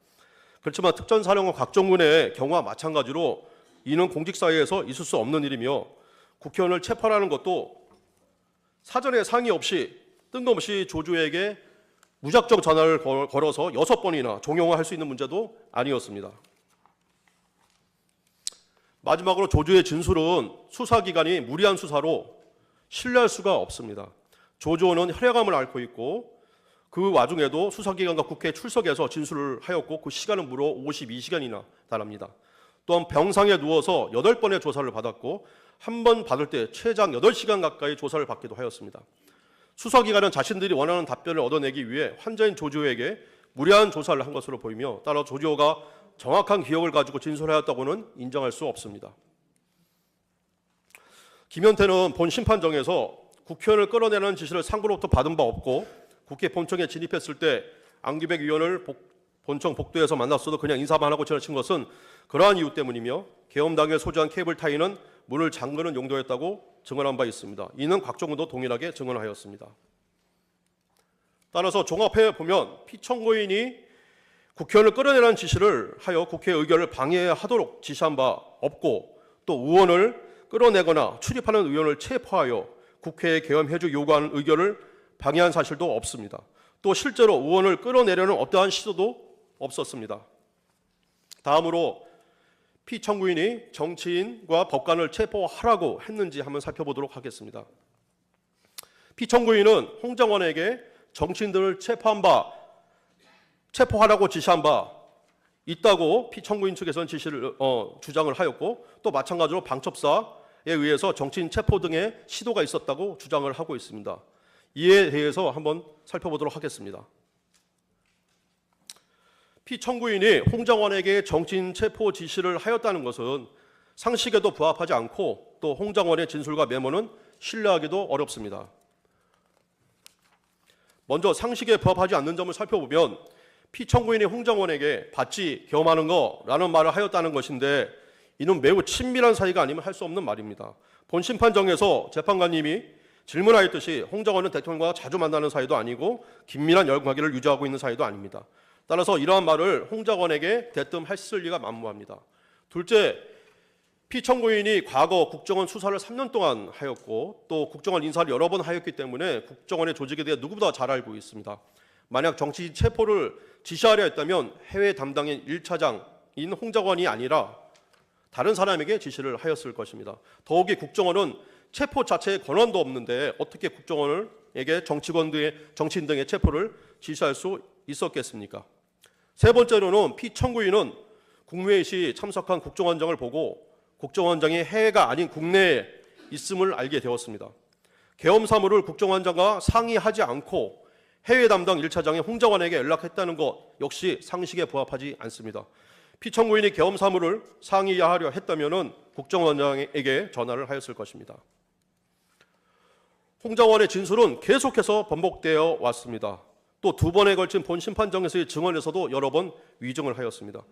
그렇지만 특전사령관 곽정근의 경우와 마찬가지로 이는 공직사회에서 있을 수 없는 일이며 국회의원을 체포하라는 것도 사전에 상의 없이 뜬금없이 조주호에게 무작정 전화를 걸어서 6번이나 종용할 수 있는 문제도 아니었습니다. 마지막으로 조주호의 진술은 수사기관이 무리한 수사로 신뢰할 수가 없습니다. 조주호는 혈액암을 앓고 있고 그 와중에도 수사기관과 국회에 출석해서 진술을 하였고 그 시간은 무려 52시간이나 달합니다. 또한 병상에 누워서 8번의 조사를 받았고 한 번 받을 때 최장 8시간 가까이 조사를 받기도 하였습니다. 수사기관은 자신들이 원하는 답변을 얻어내기 위해 환자인 조주호에게 무리한 조사를 한 것으로 보이며 따라 조주호가 정확한 기억을 가지고 진술하였다고는 인정할 수 없습니다. 김현태는 본 심판정에서 국회의원을 끌어내라는 지시를 상부로부터 받은 바 없고 국회 본청에 진입했을 때 안기백 의원을 본청 복도에서 만났어도 그냥 인사만 하고 지나친 것은 그러한 이유 때문이며 계엄당에 소지한 케이블 타이는 문을 잠그는 용도였다고 증언한 바 있습니다. 이는 곽종근도 동일하게 증언하였습니다. 따라서 종합해 보면 피청구인이 국회의원을 끌어내라는 지시를 하여 국회 의결을 방해하도록 지시한 바 없고, 또 의원을 끌어내거나 출입하는 의원을 체포하여 국회에 계엄해주 요구하는 의결을 방해한 사실도 없습니다. 또 실제로 의원을 끌어내려는 어떠한 시도도 없었습니다. 다음으로 피청구인이 정치인과 법관을 체포하라고 했는지 한번 살펴보도록 하겠습니다. 피청구인은 홍장원에게 정치인들을 체포하라고 지시한 바 있다고 피청구인 측에서는 주장을 하였고, 또 마찬가지로 방첩사에 의해서 정치인 체포 등의 시도가 있었다고 주장을 하고 있습니다. 이에 대해서 한번 살펴보도록 하겠습니다. 피청구인이 홍장원에게 정치인 체포 지시를 하였다는 것은 상식에도 부합하지 않고, 또 홍장원의 진술과 메모는 신뢰하기도 어렵습니다. 먼저 상식에 부합하지 않는 점을 살펴보면 피청구인이 홍장원에게 받지 계엄하는 거라는 말을 하였다는 것인데, 이는 매우 친밀한 사이가 아니면 할 수 없는 말입니다. 본 심판정에서 재판관님이 질문하였듯이 홍장원은 대통령과 자주 만나는 사이도 아니고 긴밀한 열관계를 유지하고 있는 사이도 아닙니다. 따라서 이러한 말을 홍장원에게 대뜸 했을 리가 만무합니다. 둘째, 피청구인이 과거 국정원 수사를 3년 동안 하였고, 또 국정원 인사를 여러 번 하였기 때문에 국정원의 조직에 대해 누구보다 잘 알고 있습니다. 만약 정치 체포를 지시하려 했다면 해외 담당인 1차장인 홍장원이 아니라 다른 사람에게 지시를 하였을 것입니다. 더욱이 국정원은 체포 자체의 권한도 없는데 어떻게 국정원에게 정치인 등의 체포를 지시할 수 있었겠습니까? 세 번째로는 피청구인은 국무회의 시 참석한 국정원장을 보고 국정원장이 해외가 아닌 국내에 있음을 알게 되었습니다. 계엄 사무를 국정원장과 상의하지 않고 해외 담당 1차장의 홍장원에게 연락했다는 것 역시 상식에 부합하지 않습니다. 피청구인이 계엄 사무를 상의하려 했다면 국정원장에게 전화를 하였을 것입니다. 홍장원의 진술은 계속해서 번복되어 왔습니다. 또 두 번에 걸친 본 심판정에서의 증언에서도 여러 번 위증을 하였습니다.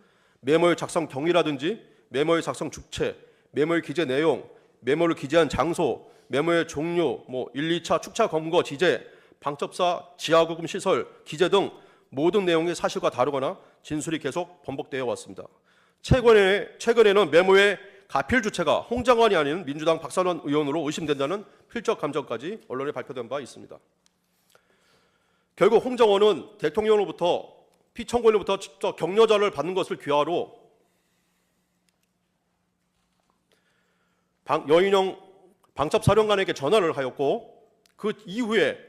메모의 작성 경위라든지 메모의 작성 주체, 메모의 기재 내용, 메모를 기재한 장소, 메모의 종류, 1, 2차 축차 검거 지제, 방첩사 지하구금 시설, 기재 등 모든 내용이 사실과 다르거나 진술이 계속 번복되어 왔습니다. 최근에는 메모의 가필 주체가 홍장원이 아닌 민주당 박선원 의원으로 의심된다는 필적 감정까지 언론에 발표된 바 있습니다. 결국 홍장원은 대통령으로부터 피청구인으로부터 직접 격려자를 받는 것을 귀하로 여인영 방첩사령관에게 전화를 하였고, 그 이후에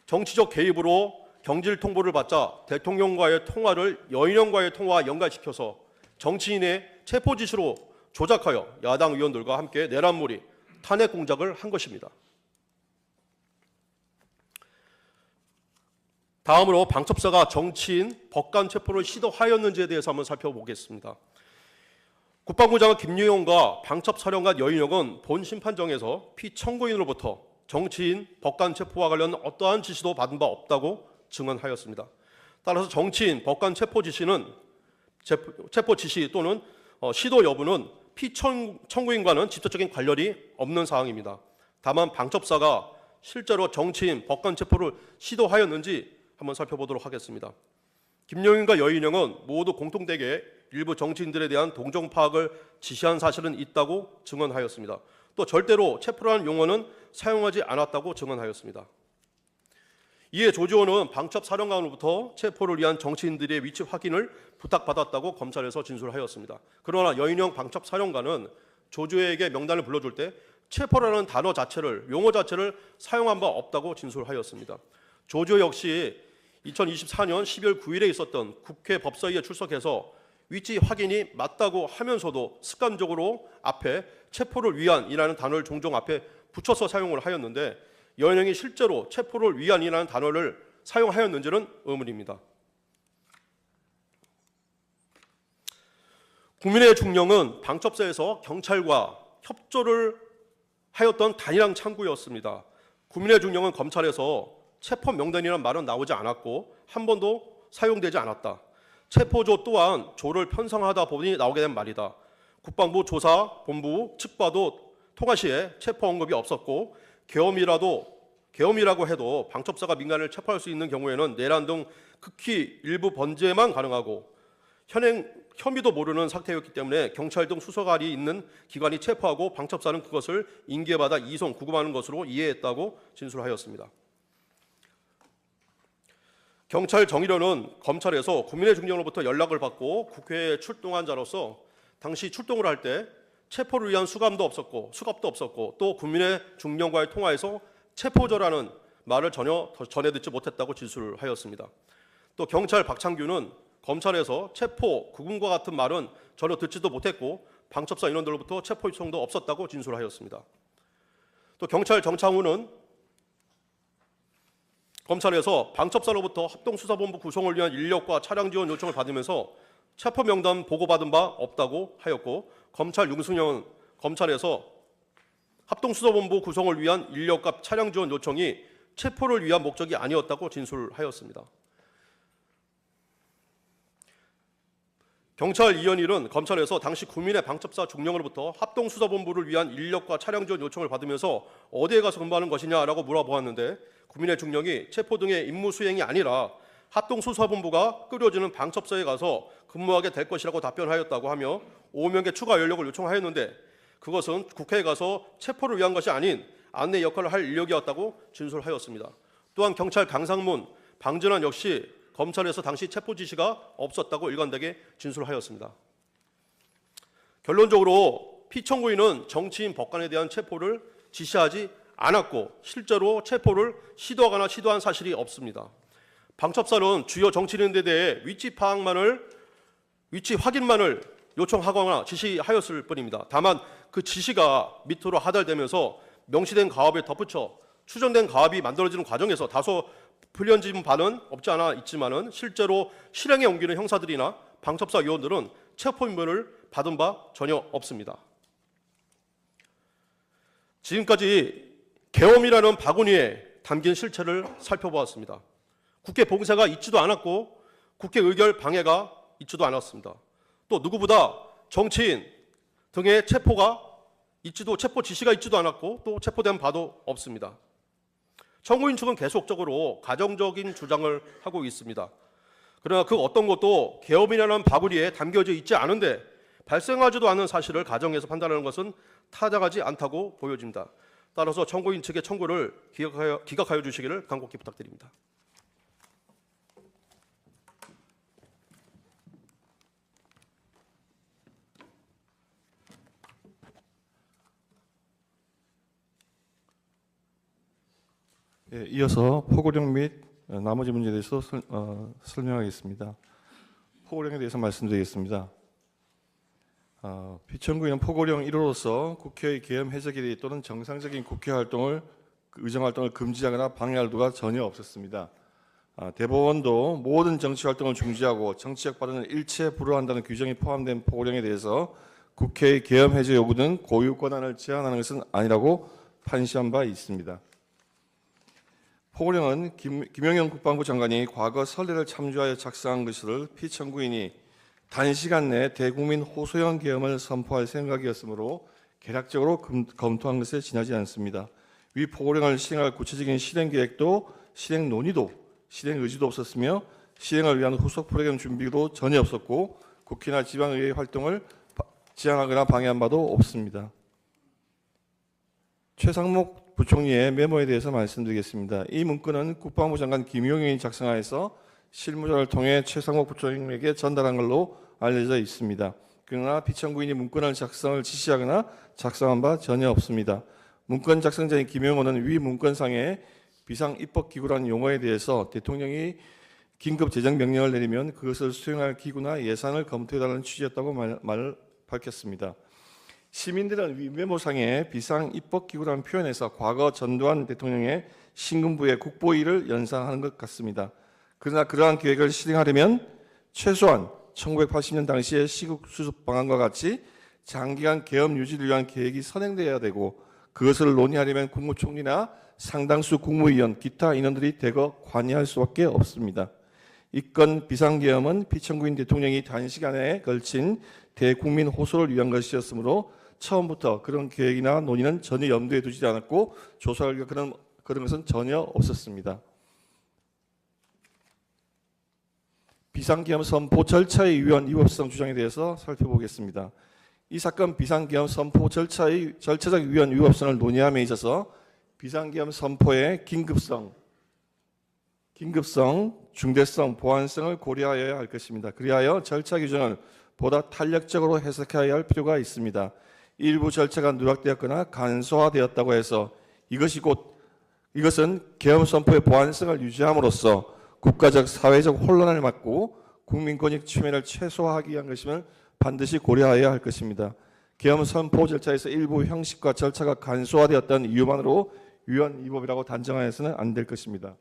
정치적 개입으로 경질 통보를 받자 대통령과의 통화를 여인영과의 통화와 연관시켜서 정치인의 체포 지시로 조작하여 야당 의원들과 함께 내란몰이 탄핵 공작을 한 것입니다. 다음으로 방첩사가 정치인 법관 체포를 시도하였는지에 대해서 한번 살펴보겠습니다. 국방부 장관 김유영과 방첩사령관 여인영은 본 심판정에서 피청구인으로부터 정치인 법관 체포와 관련 어떠한 지시도 받은 바 없다고 증언하였습니다. 따라서 정치인 법관 체포 지시 또는 시도 여부는 피청구인과는 직접적인 관련이 없는 사항입니다. 다만 방첩사가 실제로 정치인 법관 체포를 시도하였는지 한번 살펴보도록 하겠습니다. 김용인과 여인영은 모두 공통되게 일부 정치인들에 대한 동정 파악을 지시한 사실은 있다고 증언하였습니다. 또 절대로 체포라는 용어는 사용하지 않았다고 증언하였습니다. 이에 조지호는 방첩사령관으로부터 체포를 위한 정치인들의 위치 확인을 부탁받았다고 검찰에서 진술하였습니다. 그러나 여인영 방첩사령관은 조지호에게 명단을 불러줄 때 체포라는 단어 자체를, 용어 자체를 사용한 바 없다고 진술하였습니다. 조지호 역시 2024년 12월 9일에 있었던 국회 법사위에 출석해서 위치 확인이 맞다고 하면서도 습관적으로 앞에 체포를 위한이라는 단어를 종종 앞에 붙여서 사용을 하였는데, 여인영이 실제로 체포를 위한이라는 단어를 사용하였는지는 의문입니다. 국민의 중령은 방첩사에서 경찰과 협조를 하였던 단일항 창구였습니다. 국민의 중령은 검찰에서 체포 명단이라는 말은 나오지 않았고 한 번도 사용되지 않았다. 체포조 또한 조를 편성하다 보니 나오게 된 말이다. 국방부 조사본부 측과도 통화 시에 체포 언급이 없었고 계엄이라고 해도 방첩사가 민간을 체포할 수 있는 경우에는 내란 등 극히 일부 번제만 가능하고 혐의도 모르는 상태였기 때문에 경찰 등 수사관이 있는 기관이 체포하고 방첩사는 그것을 인계받아 이송, 구금하는 것으로 이해했다고 진술하였습니다. 경찰 정의련은 검찰에서 국민의 중령으로부터 연락을 받고 국회에 출동한 자로서 당시 출동을 할 때 체포를 위한 수갑도 없었고 또 국민의 중령과의 통화에서 체포조라는 말을 전혀 전해 듣지 못했다고 진술하였습니다. 또 경찰 박창규는 검찰에서 체포, 구금과 같은 말은 전혀 듣지도 못했고 방첩사 인원들로부터 체포 요청도 없었다고 진술하였습니다. 또 경찰 정창훈은 검찰에서 방첩사로부터 합동수사본부 구성을 위한 인력과 차량 지원 요청을 받으면서 체포 명단 보고받은 바 없다고 하였고 검찰 윤승영은 검찰에서 합동수사본부 구성을 위한 인력과 차량 지원 요청이 체포를 위한 목적이 아니었다고 진술하였습니다. 경찰 이현일은 검찰에서 당시 국민의 방첩사 중령으로부터 합동수사본부를 위한 인력과 차량 지원 요청을 받으면서 어디에 가서 근무하는 것이냐라고 물어보았는데 국민의 중령이 체포 등의 임무 수행이 아니라 합동수사본부가 꾸려지는 방첩사에 가서 근무하게 될 것이라고 답변하였다고 하며 5명의 추가 연력을 요청하였는데 그것은 국회에 가서 체포를 위한 것이 아닌 안내 역할을 할 인력이었다고 진술하였습니다. 또한 경찰 강상문, 방전환 역시 검찰에서 당시 체포 지시가 없었다고 일관되게 진술하였습니다. 결론적으로 피청구인은 정치인 법관에 대한 체포를 지시하지 않았고 실제로 체포를 시도하거나 시도한 사실이 없습니다. 방첩사는 주요 정치인에 대해 위치 확인만을 요청하거나 지시하였을 뿐입니다. 다만 그 지시가 밑으로 하달되면서 명시된 가업에 덧붙여 추정된 가업이 만들어지는 과정에서 다소 불리해진 바는 없지 않아 있지만은 실제로 실행에 옮기는 형사들이나 방첩사 요원들은 체포 임무를 받은 바 전혀 없습니다. 지금까지 계엄이라는 바구니에 담긴 실체를 살펴보았습니다. 국회 봉쇄가 있지도 않았고 국회 의결 방해가 있지도 않았습니다. 또 누구보다 정치인 등의 체포 지시가 있지도 않았고 또 체포된 바도 없습니다. 청구인 측은 계속적으로 가정적인 주장을 하고 있습니다. 그러나 그 어떤 것도 계엄이라는 바구니에 담겨져 있지 않은데 발생하지도 않은 사실을 가정해서 판단하는 것은 타당하지 않다고 보여집니다. 따라서 청구인 측의 청구를 기각하여 주시기를 간곡히 부탁드립니다. 예, 이어서 포고령 및 나머지 문제에 대해서 설명하겠습니다. 포고령에 대해서 말씀드리겠습니다. 피청구인은 포고령 1호로서 국회의 계엄 해제 결의 또는 정상적인 국회 활동을 의정 활동을 금지하거나 방해할 의도가 전혀 없었습니다. 대법원도 모든 정치 활동을 중지하고 정치적 발언을 일체 불허한다는 규정이 포함된 포고령에 대해서 국회의 계엄 해제 요구 등 고유 권한을 제한하는 것은 아니라고 판시한 바 있습니다. 포고령은 김영현 국방부 장관이 과거 선례를 참조하여 작성한 것을 피청구인이 단시간 내에 대국민 호소형 계엄을 선포할 생각이었으므로 개략적으로 검토한 것에 지나지 않습니다. 위 포고령을 시행할 구체적인 실행 계획도 실행 논의도 실행 의지도 없었으며 시행을 위한 후속 프로그램 준비도 전혀 없었고 국회나 지방의회 활동을 제한하거나 방해한 바도 없습니다. 최상목 부총리의 메모에 대해서 말씀드리겠습니다. 이 문건은 국방부 장관 김용현이 작성하여서 실무자를 통해 최상목 부총리에게 전달한 걸로 알려져 있습니다. 그러나 피청구인이 문건을 작성을 지시하거나 작성한 바 전혀 없습니다. 문건 작성자인 김용호는 위 문건상의 비상입법기구라는 용어에 대해서 대통령이 긴급 재정 명령을 내리면 그것을 수행할 기구나 예산을 검토해달라는 취지였다고 말을 밝혔습니다. 시민들은 위 메모상의 비상입법기구라는 표현에서 과거 전두환 대통령의 신군부의 국보위를 연상하는 것 같습니다. 그러나 그러한 계획을 실행하려면 최소한 1980년 당시의 시국 수습 방안과 같이 장기간 계엄 유지를 위한 계획이 선행되어야 되고 그것을 논의하려면 국무총리나 상당수 국무위원, 기타 인원들이 대거 관여할 수밖에 없습니다. 이 건 비상계엄은 피청구인 대통령이 단시간에 걸친 대국민 호소를 위한 것이었으므로 처음부터 그런 계획이나 논의는 전혀 염두에 두지 않았고 조사할 그런 것은 전혀 없었습니다. 비상계엄 선포 절차에 위헌 위법성 주장에 대해서 살펴보겠습니다. 이 사건 비상계엄 선포 절차적 위헌 위법성을 논의함에 있어서 비상계엄 선포의 긴급성, 중대성, 보안성을 고려하여야 할 것입니다. 그리하여 절차 규정을 보다 탄력적으로 해석해야 할 필요가 있습니다. 일부 절차가 누락되었거나 간소화되었다고 해서 이것은 계엄 선포의 보안성을 유지함으로써 국가적 사회적 혼란을 막고 국민 권익 침해를 최소화하기 위한 것임을 반드시 고려해야 할 것입니다. 계엄 선포 절차에서 일부 형식과 절차가 간소화되었다는 이유만으로 위헌 위법이라고 단정하여서는 안 될 것입니다.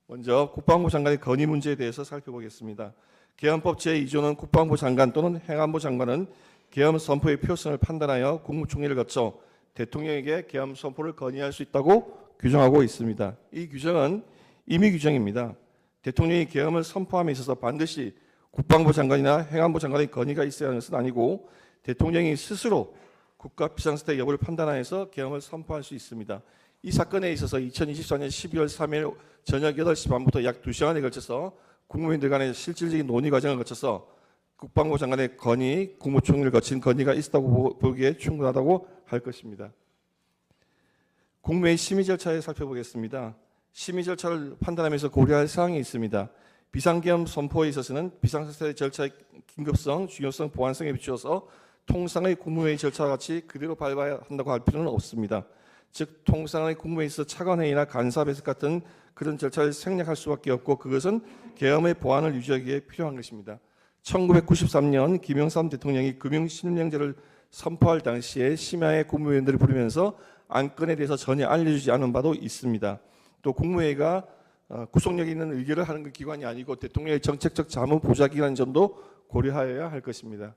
먼저 국방부 장관의 건의 문제에 대해서 살펴보겠습니다. 계엄법 제2조는 국방부 장관 또는 행안부 장관은 계엄 선포의 필요성을 판단하여 국무총리를 거쳐 대통령에게 계엄 선포를 건의할 수 있다고 규정하고 있습니다. 이 규정은 임의 규정입니다. 대통령이 계엄을 선포함에 있어서 반드시 국방부 장관이나 행안부 장관의 건의가 있어야 하는 것은 아니고 대통령이 스스로 국가 비상사태 여부를 판단하여서 계엄을 선포할 수 있습니다. 이 사건에 있어서 2024년 12월 3일 저녁 8시 반부터 약 2시간에 걸쳐서 국무위원들 간의 실질적인 논의 과정을 거쳐서 국방부 장관의 건의, 국무총리를 거친 건의가 있었다고 보기에 충분하다고 할 것입니다. 국무회의 심의 절차에 살펴보겠습니다. 심의 절차를 판단하면서 고려할 사항이 있습니다. 비상계엄 선포에 있어서는 비상사태 절차의 긴급성, 중요성, 보안성에 비추어서 통상의 국무회의 절차와 같이 그대로 밟아야 한다고 할 필요는 없습니다. 즉 통상의 국무회의에서 차관회의나 간사배석 같은 그런 절차를 생략할 수밖에 없고 그것은 계엄의 보안을 유지하기 위해 필요한 것입니다. 1993년 김영삼 대통령이 금융실명제를 선포할 당시에 심야에 국무위원들을 부르면서 안건에 대해서 전혀 알려주지 않은 바도 있습니다. 또 국무회의가 구속력 있는 의결을 하는 기관이 아니고 대통령의 정책적 자문 보좌기관인 점도 고려하여야 할 것입니다.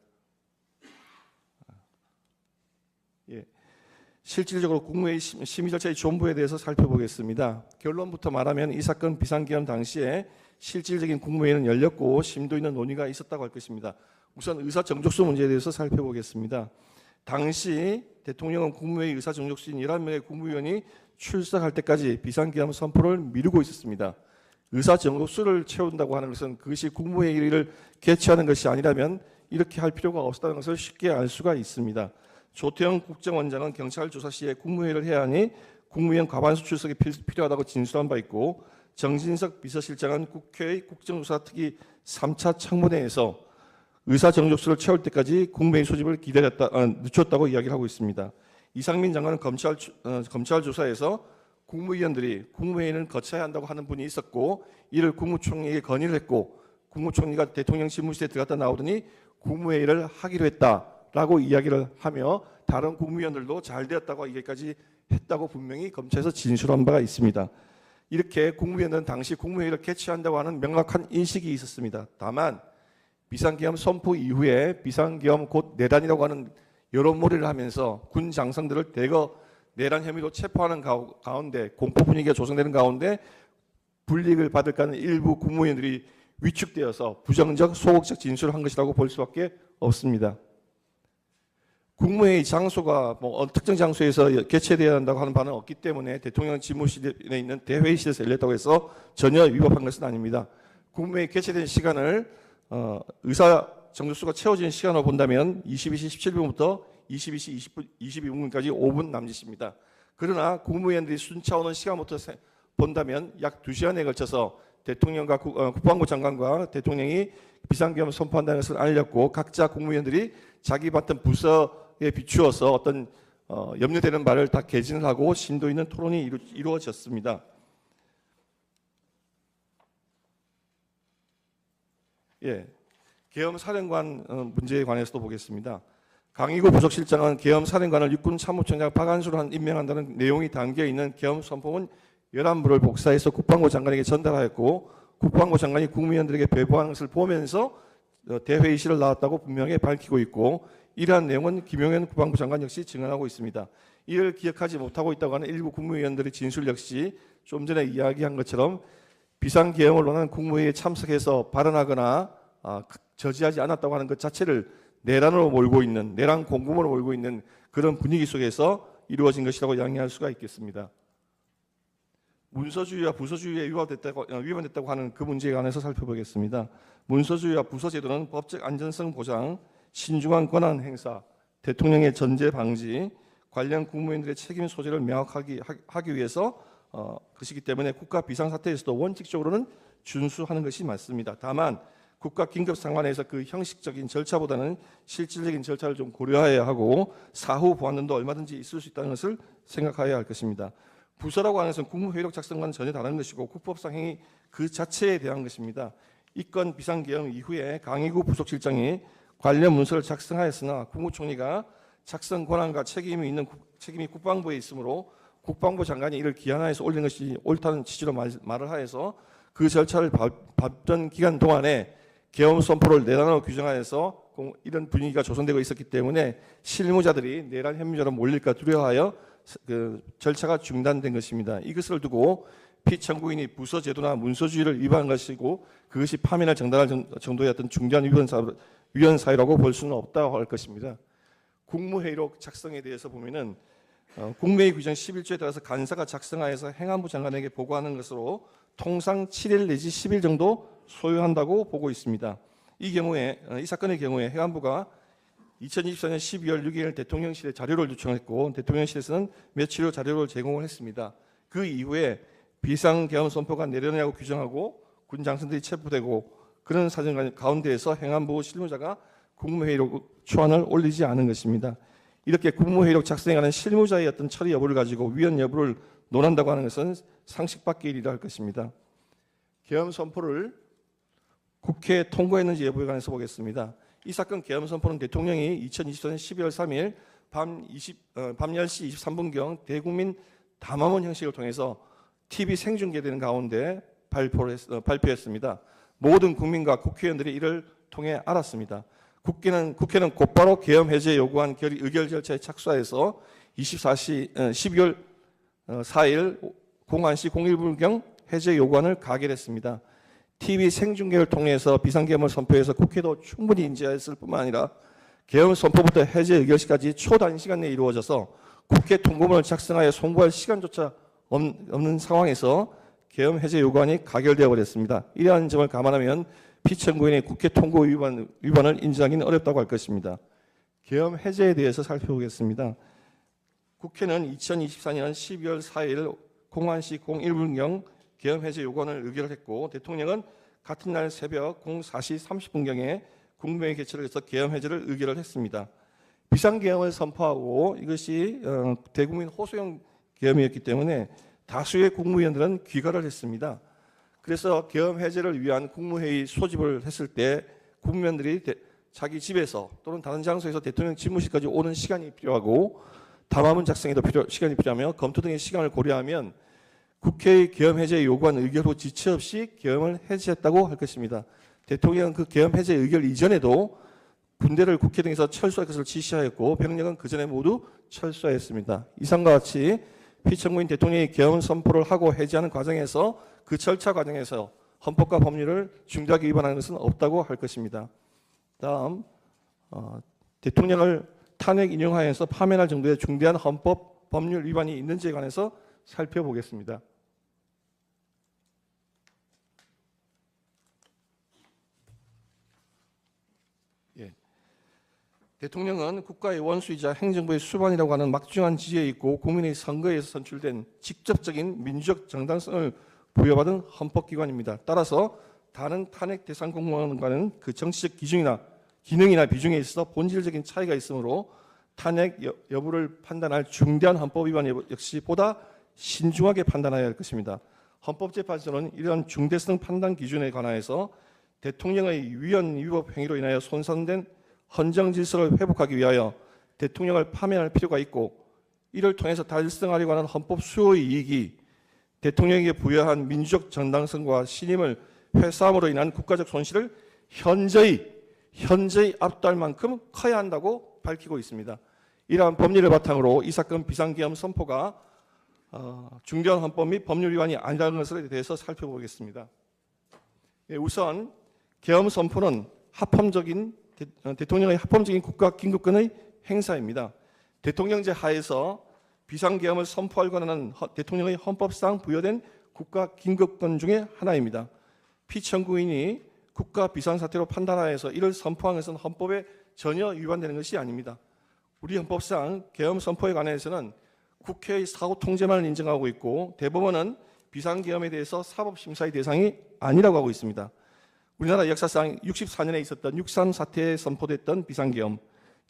실질적으로 국무회의 심의 절차의 전부에 대해서 살펴보겠습니다. 결론부터 말하면 이 사건 비상계엄 당시에 실질적인 국무회의는 열렸고 심도 있는 논의가 있었다고 할 것입니다. 우선 의사정족수 문제에 대해서 살펴보겠습니다. 당시 대통령은 국무회의 의사정족수인 11명의 국무위원이 출석할 때까지 비상계엄 선포를 미루고 있었습니다. 의사정족수를 채운다고 하는 것은 그것이 국무회의를 개최하는 것이 아니라면 이렇게 할 필요가 없었다는 것을 쉽게 알 수가 있습니다. 조태영 국정원장은 경찰 조사 시에 국무회의를 해야 하니 국무위원 과반수 출석이 필요하다고 진술한 바 있고 정진석 비서실장은 국회의 국정조사 특위 3차 청문회에서 의사정족수를 채울 때까지 국무회의 소집을 늦췄다고 이야기를 하고 있습니다. 이상민 장관은 검찰 조사에서 국무위원들이 국무회의는 거쳐야 한다고 하는 분이 있었고 이를 국무총리에게 건의를 했고 국무총리가 대통령 집무실에 들어갔다 나오더니 국무회의를 하기로 했다라고 이야기를 하며 다른 국무위원들도 잘 되었다고 이게까지 했다고 분명히 검찰에서 진술한 바가 있습니다. 이렇게 국무위원들은 당시 국무회의를 개최한다고 하는 명확한 인식이 있었습니다. 다만 비상계엄 선포 이후에 비상계엄 곧 내란이라고 하는 여론몰이를 하면서 군 장성들을 대거 내란 혐의로 체포하는 가운데 공포 분위기가 조성되는 가운데 불이익을 받을까 하는 일부 국무위원들이 위축되어서 부정적 소극적 진술을 한 것이라고 볼 수밖에 없습니다. 국무회의 장소가 특정 장소에서 개최되어야 한다고 하는 바는 없기 때문에 대통령 집무실에 있는 대회의실에서 열렸다고 해서 전혀 위법한 것은 아닙니다. 국무회의 개최된 시간을 의사 정족수가 채워진 시간으로 본다면 22시 17분부터 22시 22분까지 5분 남짓입니다. 그러나 국무위원들이 순차 오는 시간부터 본다면 약 2시간에 걸쳐서 대통령과 국방부 장관과 대통령이 비상계엄을 선포한다는 것을 알렸고 각자 국무위원들이 자기 맡은 부서에 비추어서 어떤 염려되는 말을 다 개진을 하고 심도 있는 토론이 이루어졌습니다. 계엄 사령관 문제에 관해서도 보겠습니다. 강희구 부속실장은 계엄 사령관을 육군 참모총장 박안수로 임명한다는 내용이 담겨 있는 계엄 선포문 11부를 복사해서 국방부 장관에게 전달하였고 국방부 장관이 국무위원들에게 배부하는 것을 보면서 대회의실을 나왔다고 분명히 밝히고 있고 이러한 내용은 김용현 국방부 장관 역시 증언하고 있습니다. 이를 기억하지 못하고 있다고 하는 일부 국무위원들의 진술 역시 좀 전에 이야기한 것처럼 비상계엄을 원하는 국무회의에 참석해서 발언하거나 저지하지 않았다고 하는 것 자체를 내란으로 몰고 있는, 내란 공금으로 몰고 있는 그런 분위기 속에서 이루어진 것이라고 양해할 수가 있겠습니다. 문서주의와 부서주의에 위반됐다고 하는 그 문제에 관해서 살펴보겠습니다. 문서주의와 부서제도는 법적 안전성 보장, 신중한 권한 행사, 대통령의 전제 방지, 관련 국무위원들의 책임 소재를 명확하게 하기 위해서 것이기 때문에 국가 비상사태에서도 원칙적으로는 준수하는 것이 맞습니다. 다만 국가 긴급 상황에서 그 형식적인 절차보다는 실질적인 절차를 좀 고려해야 하고 사후 보완도 얼마든지 있을 수 있다는 것을 생각해야 할 것입니다. 부서라고 하는 것은 국무회의록 작성과는 전혀 다른 것이고 국법상 행위 그 자체에 대한 것입니다. 이건 비상계엄 이후에 강의구 부속실장이 관련 문서를 작성하였으나 국무총리가 작성 권한과 책임이 국방부에 있으므로 국방부 장관이 이를 기한하여서 올린 것이 옳다는 취지로 말을 하여서 그 절차를 밟던 기간 동안에 계엄 선포를 내란으로 규정하여서 이런 분위기가 조성되고 있었기 때문에 실무자들이 내란 혐의자로 몰릴까 두려워하여 그 절차가 중단된 것입니다. 이것을 두고 피청구인이 부서 제도나 문서주의를 위반한 것이고 그것이 파면을 정당할 정도의 어떤 중대한 위헌 사유라고 볼 수는 없다고 할 것입니다. 국무회의록 작성에 대해서 보면은 국무회의 규정 11조에 따라서 간사가 작성하여서 행안부 장관에게 보고하는 것으로 통상 7일 내지 10일 정도 소요한다고 보고 있습니다. 이 사건의 경우에 행안부가 2024년 12월 6일 대통령실에 자료를 요청했고 대통령실에서는 며칠 후 자료를 제공을 했습니다. 그 이후에 비상계엄 선포가 내려냐고 규정하고 군 장성들이 체포되고 그런 사정 가운데에서 행안부 실무자가 국무회의록 초안을 올리지 않은 것입니다. 이렇게 국무회의록 작성에 관한 실무자의 어떤 처리 여부를 가지고 위헌 여부를 논한다고 하는 것은 상식 밖의 일이라 할 것입니다. 계엄 선포를 국회에 통과했는지 여부에 관해서 보겠습니다. 이 사건 계엄 선포는 대통령이 2024년 12월 3일 밤 10시 23분경 대국민 담화문 형식을 통해서 TV 생중계되는 가운데 발표했습니다. 모든 국민과 국회의원들이 이를 통해 알았습니다. 국회는 곧바로 계엄 해제 요구한 의결 절차에 착수하여서 12월 4일 01시 01분경 해제 요구안을 가결했습니다. TV 생중계를 통해서 비상계엄을 선포해서 국회도 충분히 인지했을 뿐만 아니라 계엄 선포부터 해제 의결시까지 초단시간 내에 이루어져서 국회 통보문을 작성하여 송부할 시간조차 없는 상황에서 계엄 해제 요구안이 가결되어 버렸습니다. 이러한 점을 감안하면 피청구인의 국회 통고 위반을 인정하기는 어렵다고 할 것입니다. 계엄 해제에 대해서 살펴보겠습니다. 국회는 2024년 12월 4일 01시 01분경 계엄 해제 요구안을 의결했고 대통령은 같은 날 새벽 04시 30분경에 국무회의 개최를 해서 계엄 해제를 의결을 했습니다. 비상계엄을 선포하고 이것이 대국민 호소형 계엄이었기 때문에 다수의 국무위원들은 귀가를 했습니다. 그래서 계엄 해제를 위한 국무회의 소집을 했을 때 국무위원들이 자기 집에서 또는 다른 장소에서 대통령 집무실까지 오는 시간이 필요하고 담화문 작성에도 시간이 필요하며 검토 등의 시간을 고려하면 국회의 계엄 해제 요구한 의결 후 지체 없이 계엄을 해제했다고 할 것입니다. 대통령은 그 계엄 해제 의결 이전에도 군대를 국회 등에서 철수할 것을 지시하였고 병력은 그 전에 모두 철수하였습니다. 이상과 같이 피청구인 대통령이 계엄 선포를 하고 해제하는 과정에서 그 절차 과정에서 헌법과 법률을 중대하게 위반하는 것은 없다고 할 것입니다. 다음 대통령을 탄핵 인용하여서 파면할 정도의 중대한 헌법 법률 위반이 있는지에 관해서 살펴보겠습니다. 대통령은 국가의 원수이자 행정부의 수반이라고 하는 막중한 지위에 있고 국민의 선거에서 선출된 직접적인 민주적 정당성을 부여받은 헌법기관입니다. 따라서 다른 탄핵 대상 공무원과는 그 정치적 기능이나 비중에 있어 본질적인 차이가 있으므로 탄핵 여부를 판단할 중대한 헌법 위반 역시 보다 신중하게 판단해야 할 것입니다. 헌법재판소는 이러한 중대성 판단 기준에 관하여서 대통령의 위헌 위법 행위로 인하여 손상된 헌정 질서를 회복하기 위하여 대통령을 파면할 필요가 있고 이를 통해서 달성하려고 하는 헌법 수호의 이익이 대통령에게 부여한 민주적 정당성과 신임을 회사함으로 인한 국가적 손실을 현저히 압도할 만큼 커야 한다고 밝히고 있습니다. 이러한 법리를 바탕으로 이 사건 비상계엄 선포가 중대한 헌법 및 법률 위반이 아니라는 것에 대해서 살펴보겠습니다. 예, 우선 계엄 선포는 대통령의 합법적인 국가 긴급권의 행사입니다. 대통령제 하에서 비상계엄을 선포할 권한은 대통령의 헌법상 부여된 국가 긴급권 중에 하나입니다. 피청구인이 국가 비상사태로 판단하여서 이를 선포한 것은 헌법에 전혀 위반되는 것이 아닙니다. 우리 헌법상 계엄 선포에 관해서는 국회의 사후 통제만을 인정하고 있고 대법원은 비상계엄에 대해서 사법심사의 대상이 아니라고 하고 있습니다. 우리나라 역사상 64년에 있었던 6.3 사태에 선포됐던 비상계엄,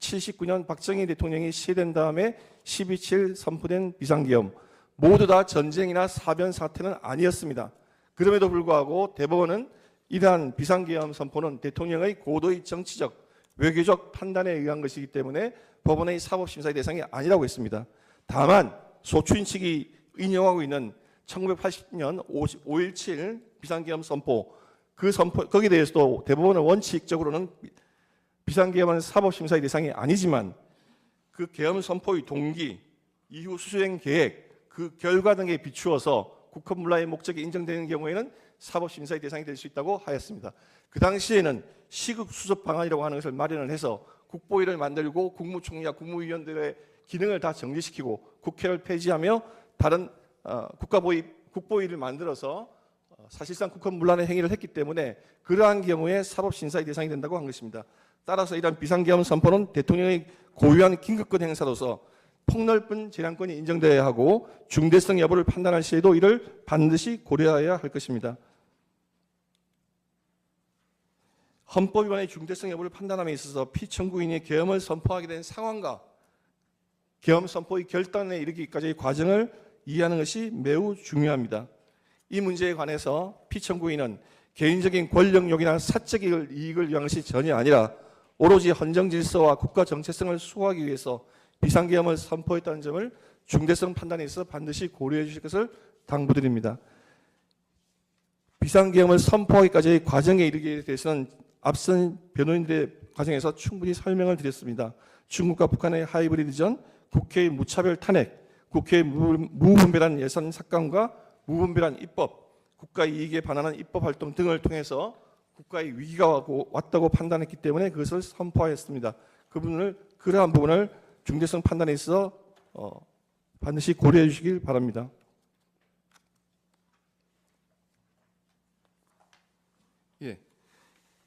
79년 박정희 대통령이 시해된 다음에 12.7 선포된 비상계엄, 모두 다 전쟁이나 사변 사태는 아니었습니다. 그럼에도 불구하고 대법원은 이러한 비상계엄 선포는 대통령의 고도의 정치적, 외교적 판단에 의한 것이기 때문에 법원의 사법심사의 대상이 아니라고 했습니다. 다만 소추인 측이 인용하고 있는 1980년 5.17 비상계엄 선포, 거기에 대해서도 대법원은 원칙적으로는 비상계엄은 사법심사의 대상이 아니지만 그 계엄 선포의 동기, 이후 수행 계획, 그 결과 등에 비추어서 국헌문화의 목적이 인정되는 경우에는 사법심사의 대상이 될 수 있다고 하였습니다. 그 당시에는 시국수습 방안이라고 하는 것을 마련을 해서 국보위를 만들고 국무총리와 국무위원들의 기능을 다 정지시키고 국회를 폐지하며 다른 국보위를 만들어서 사실상 국헌문란의 행위를 했기 때문에 그러한 경우에 사법심사의 대상이 된다고 한 것입니다. 따라서 이러한 비상계엄 선포는 대통령의 고유한 긴급권 행사로서 폭넓은 재량권이 인정되어야 하고 중대성 여부를 판단할 시에도 이를 반드시 고려해야 할 것입니다. 헌법 위반의 중대성 여부를 판단함에 있어서 피청구인이 계엄을 선포하게 된 상황과 계엄 선포의 결단에 이르기까지의 과정을 이해하는 것이 매우 중요합니다. 이 문제에 관해서 피청구인은 개인적인 권력욕이나 사적 이익을 위한 것이 전혀 아니라 오로지 헌정 질서와 국가 정체성을 수호하기 위해서 비상계엄을 선포했다는 점을 중대성 판단에 있어서 반드시 고려해 주실 것을 당부드립니다. 비상계엄을 선포하기까지의 과정에 이르기에 대해서는 앞선 변호인들의 과정에서 충분히 설명을 드렸습니다. 중국과 북한의 하이브리드전, 국회의 무차별 탄핵, 국회의 무분별한 예산 삭감과 무분별한 입법, 국가 이익에 반하는 입법 활동 등을 통해서 국가의 위기가 왔다고 판단했기 때문에 그것을 선포하였습니다. 그러한 부분을 중대성 판단에 있어서 반드시 고려해 주시길 바랍니다. 예.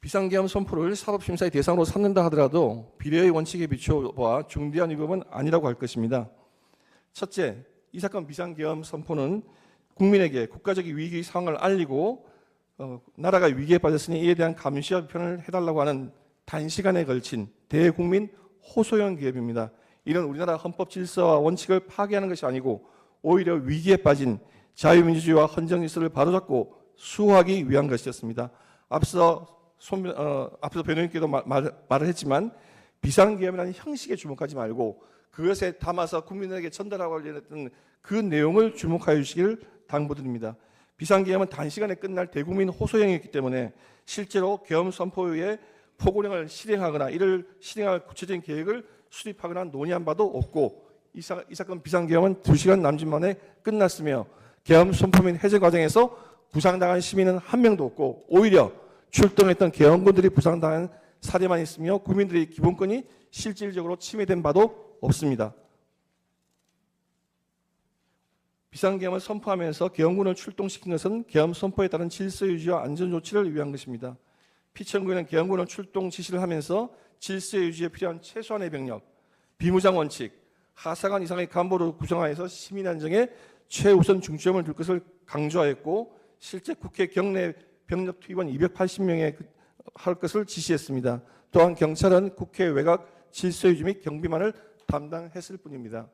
비상계엄 선포를 사법심사의 대상으로 삼는다 하더라도 비례의 원칙에 비추어 중대한 위법은 아니라고 할 것입니다. 첫째, 이 사건 비상계엄 선포는 국민에게 국가적 위기 상황을 알리고 나라가 위기에 빠졌으니 이에 대한 감시와 비판을 해달라고 하는 단시간에 걸친 대국민 호소형 기업입니다. 이런 우리나라 헌법 질서와 원칙을 파괴하는 것이 아니고 오히려 위기에 빠진 자유민주주의와 헌정 질서를 바로잡고 수호하기 위한 것이었습니다. 앞서 변호인께도 말을 했지만 비상계엄이라는 형식에 주목하지 말고 그것에 담아서 국민에게 전달하고 했던 그 내용을 주목하여 주시기를 당부드립니다. 비상계엄은 단시간에 끝날 대국민 호소형이었기 때문에 실제로 계엄 선포 후에 포고령을 실행하거나 이를 실행할 구체적인 계획을 수립하거나 논의한 바도 없고 이 사건 비상계엄은 2시간 남짓 만에 끝났으며 계엄 선포 및 해제 과정에서 부상당한 시민은 한 명도 없고 오히려 출동했던 계엄군들이 부상당한 사례만 있으며 국민들의 기본권이 실질적으로 침해된 바도 없습니다. 비상계엄을 선포하면서 계엄군을 출동시킨 것은 계엄 선포에 따른 질서 유지와 안전 조치를 위한 것입니다. 피청구에는 계엄군을 출동 지시를 하면서 질서 유지에 필요한 최소한의 병력, 비무장 원칙, 하사관 이상의 간부를 구성하여서 시민 안정에 최우선 중점을 둘 것을 강조하였고 실제 국회 경내 병력 투입은 280명에 할 것을 지시했습니다. 또한 경찰은 국회 외곽 질서 유지 및 경비만을 담당했을 뿐입니다.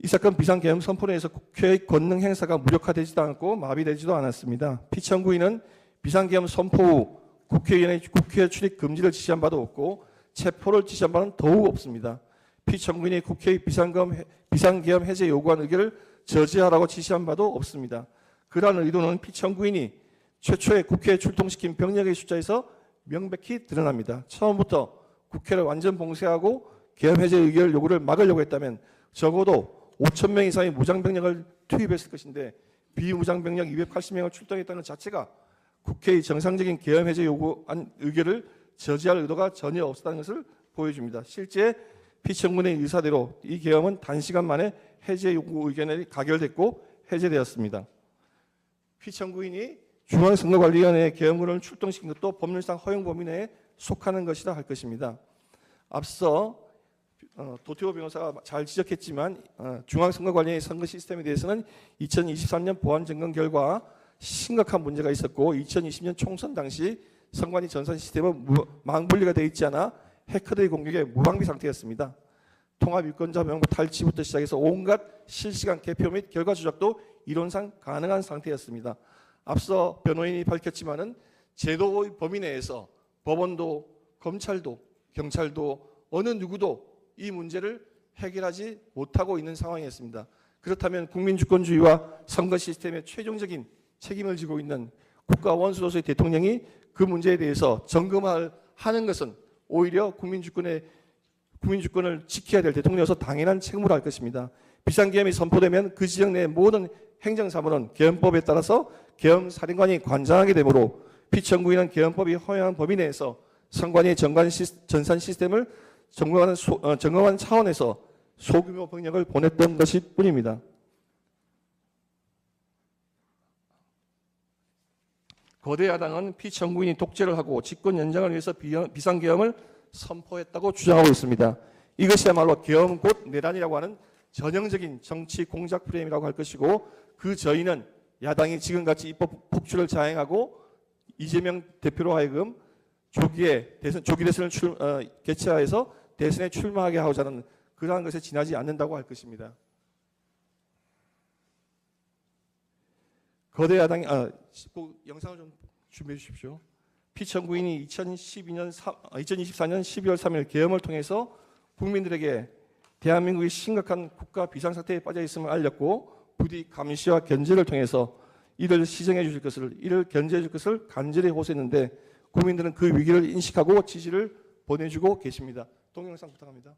이 사건 비상계엄 선포로 해서 국회의 권능 행사가 무력화되지도 않고 마비되지도 않았습니다. 피청구인은 비상계엄 선포 후 국회의원의 국회 출입 금지를 지시한 바도 없고 체포를 지시한 바는 더욱 없습니다. 피청구인이 국회의 비상계엄 해제 요구한 의결을 저지하라고 지시한 바도 없습니다. 그러한 의도는 피청구인이 최초에 국회에 출동시킨 병력의 숫자에서 명백히 드러납니다. 처음부터 국회를 완전 봉쇄하고 계엄 해제 의결 요구를 막으려고 했다면 적어도 5천 명 이상의 무장병력을 투입했을 것인데 비무장병력 280명을 출동했다는 자체가 국회의 정상적인 계엄 해제 요구한 의결을 저지할 의도가 전혀 없었다는 것을 보여줍니다. 실제 피청군의 의사대로 이 계엄은 단시간 만에 해제 요구 의견이 가결됐고 해제되었습니다. 피청구인이 중앙선거관리위원회에 계엄군을 출동시킨 것도 법률상 허용 범위 내에 속하는 것이라 할 것입니다. 앞서 도태호 변호사가 잘 지적했지만 중앙선거관리의 선거 시스템에 대해서는 2023년 보안 점검 결과 심각한 문제가 있었고 2020년 총선 당시 선관위 전산 시스템은 망분리가 되어 있지 않아 해커들의 공격에 무방비 상태였습니다. 통합 유권자 명부 탈취부터 시작해서 온갖 실시간 개표 및 결과 조작도 이론상 가능한 상태였습니다. 앞서 변호인이 밝혔지만은 제도의 범위 내에서 법원도 검찰도 경찰도 어느 누구도 이 문제를 해결하지 못하고 있는 상황이었습니다. 그렇다면 국민주권주의와 선거 시스템의 최종적인 책임을 지고 있는 국가 원수로서의 대통령이 그 문제에 대해서 점검하는 것은 오히려 국민주권을 지켜야 될 대통령으로서 당연한 책무로 할 것입니다. 비상계엄이 선포되면 그 지역 내 모든 행정사무는 계엄법에 따라서 계엄사령관이 관장하게 되므로 피청구인은 계엄법이 허용한 범위 내에서 선관위의 전산 시스템을 점검하는 차원에서 소규모 병력을 보냈던 것일 뿐입니다. 거대 야당은 피청구인이 독재를 하고 집권 연장을 위해서 비상계엄을 선포했다고 주장하고 있습니다. 이것이야말로 계엄 곧 내란이라고 하는 전형적인 정치 공작 프레임이라고 할 것이고 그 저희는 야당이 지금같이 입법 폭출을 자행하고 이재명 대표로 하여금 조기 대선을 개최하여서 대선에 출마하게 하고자 하는 그러한 것에 지나지 않는다고 할 것입니다. 거대 야당이 영상을 좀 준비해 주십시오. 피청구인이 2024년 12월 3일 계엄을 통해서 국민들에게 대한민국이 심각한 국가 비상사태에 빠져 있음을 알렸고 부디 감시와 견제를 통해서 이를 시정해 주실 것을, 이를 견제해 줄 것을 간절히 호소했는데 국민들은 그 위기를 인식하고 지시를 보내주고 계십니다. 동영상 부탁합니다.